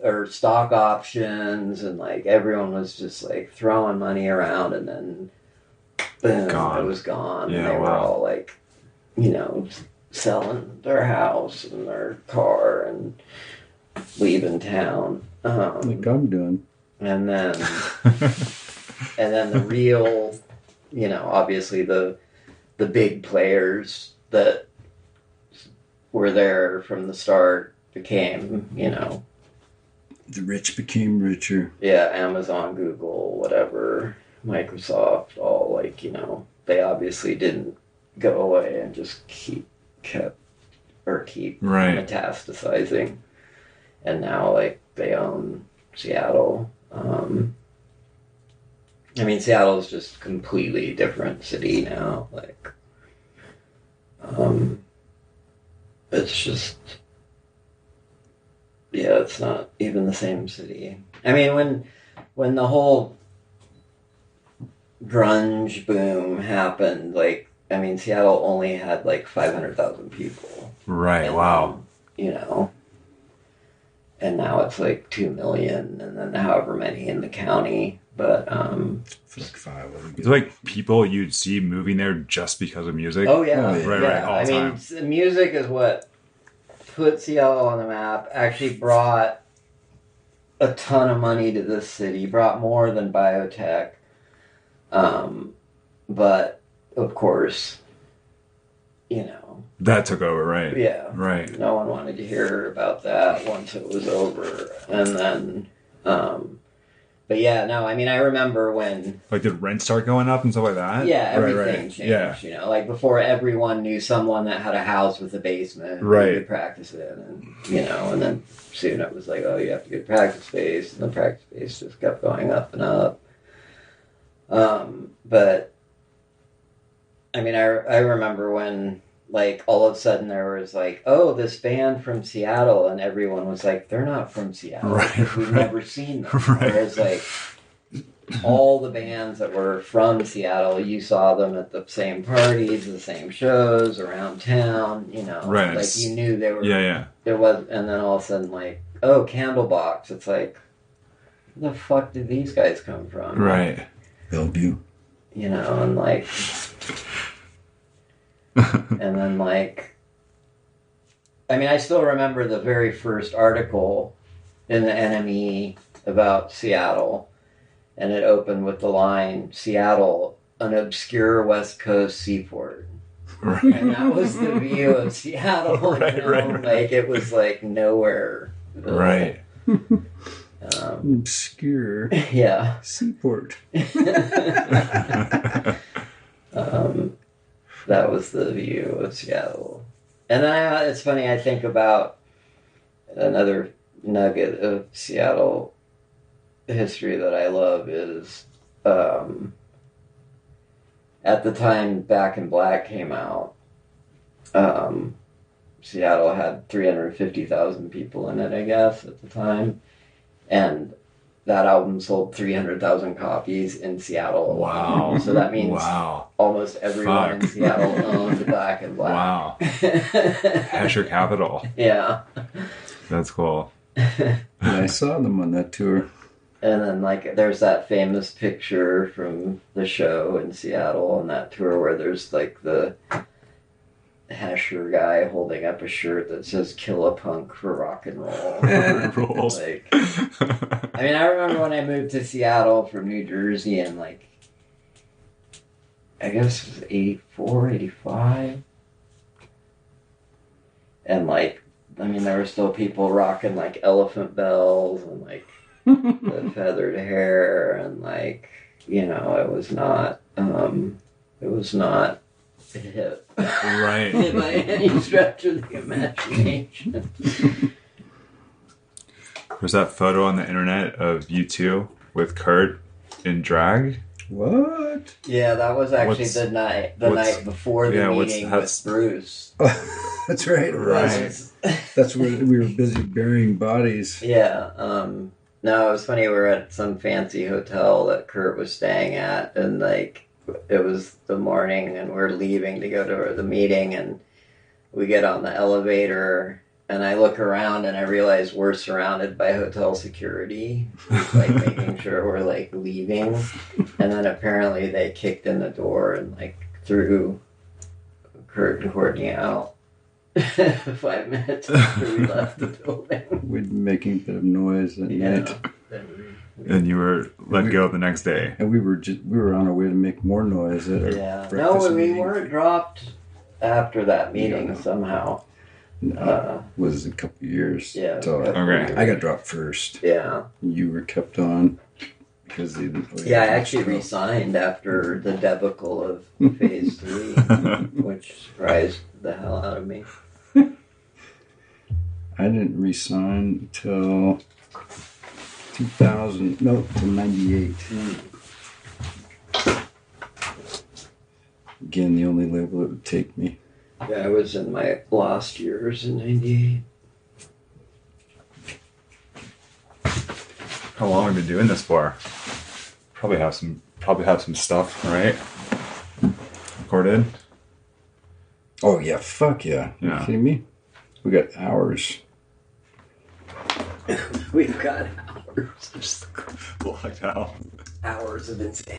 or stock options, and like everyone was just like throwing money around and then boom, it was gone.
Yeah,
and they were all like, selling their house and their car and leaving town.
Like I'm doing.
And then the real, obviously the big players that were there from the start became,
The rich became richer.
yeah, Amazon, Google, whatever, Microsoft, all like, they obviously didn't go away and just keep metastasizing. And now, like, they own Seattle. I mean, Seattle's just a completely different city now. Like, it's just, yeah, it's not even the same city. I mean, when the whole grunge boom happened, like, I mean, Seattle only had like 500,000 people.
Right,
and,
wow.
And now it's like 2 million, and then however many in the county. But
It's like 5.
It's like people you'd see moving there just because of music.
oh yeah,
Right, all the time.
Music is what put Seattle on the map. Actually, brought a ton of money to this city. Brought more than biotech. But of course,
That took over, right?
yeah,
Right.
no one wanted to hear about that once it was over, and then. But yeah, no, I mean, I remember when...
Like, did rent start going up and stuff like that?
Yeah, everything changed,
Yeah.
Like, before everyone knew someone that had a house with a basement
Right.
you could practice in, and, and then soon it was like, oh, you have to get a practice space, and the practice space just kept going up and up. But, I mean, I remember when... Like, all of a sudden there was like, oh, this band from Seattle, and everyone was like, they're not from Seattle.
Right,
We've never seen them.
Right.
Whereas, like, all the bands that were from Seattle, you saw them at the same parties, the same shows around town,
Right.
Like, you knew they were...
Yeah.
There was, and then all of a sudden, like, oh, Candlebox. It's like, where the fuck did these guys come from?
Right.
Bellevue.
And like... And then, like, I mean, I still remember the very first article in the NME about Seattle, and it opened with the line, Seattle, an obscure West Coast seaport.
Right.
And that was the view of Seattle.
Right,
you know?
right.
Like, it was like nowhere.
Right.
Obscure
Yeah.
seaport.
That was the view of Seattle. And then it's funny, I think about another nugget of Seattle history that I love is at the time Back in Black came out, Seattle had 350,000 people in it, I guess, at the time. And that album sold 300,000 copies in Seattle.
Wow.
So that means almost everyone in Seattle owned Black and Black.
Wow. That's your capital.
Yeah.
That's cool.
Yeah, I saw them on that tour.
And then, like, there's that famous picture from the show in Seattle on that tour where there's, like, the Hesher guy holding up a shirt that says "Kill a Punk for Rock and Roll."
Rules.
Like, I mean, I remember when I moved to Seattle from New Jersey in, like, I guess it was 84, 85. And, like, I mean, there were still people rocking, like, elephant bells and, like, the feathered hair and, like, you know, it was not hip.
Right.
By any stretch of the imagination.
There's that photo on the internet of you two with Kurt in drag.
What?
Yeah, that was actually the night before the meeting with Bruce.
That's right.
Right.
That's where we were busy burying bodies.
Yeah. No, it was funny. We were at some fancy hotel that Kurt was staying at, and, like, it was the morning, and we're leaving to go to the meeting, and we get on the elevator, and I look around, and I realize we're surrounded by hotel security, like, making sure we're, like, leaving. And then apparently they kicked in the door and, like, threw Kurt and Courtney out 5 minutes after we left the building.
We'd been making a bit of noise at night.
And you were let go the next day.
And we were on our way to make more noise at our breakfast
we
meeting.
weren't dropped after that meeting somehow.
No, it was a couple of years.
Yeah.
Okay.
I got dropped first.
Yeah.
You were kept on because they didn't.
Yeah, I actually resigned after the debacle of Phase 3, which surprised the hell out of me.
I didn't resign until 2000. No, till 98. Again, the only label that would take me.
Yeah, I was in my lost years in 98.
How long have you been doing this for? Probably have some stuff, right? Recorded?
Oh yeah, fuck yeah.
Yeah.
Are you kidding me? We got hours.
We've got hours.
Just blocked out.
Hours of insanity.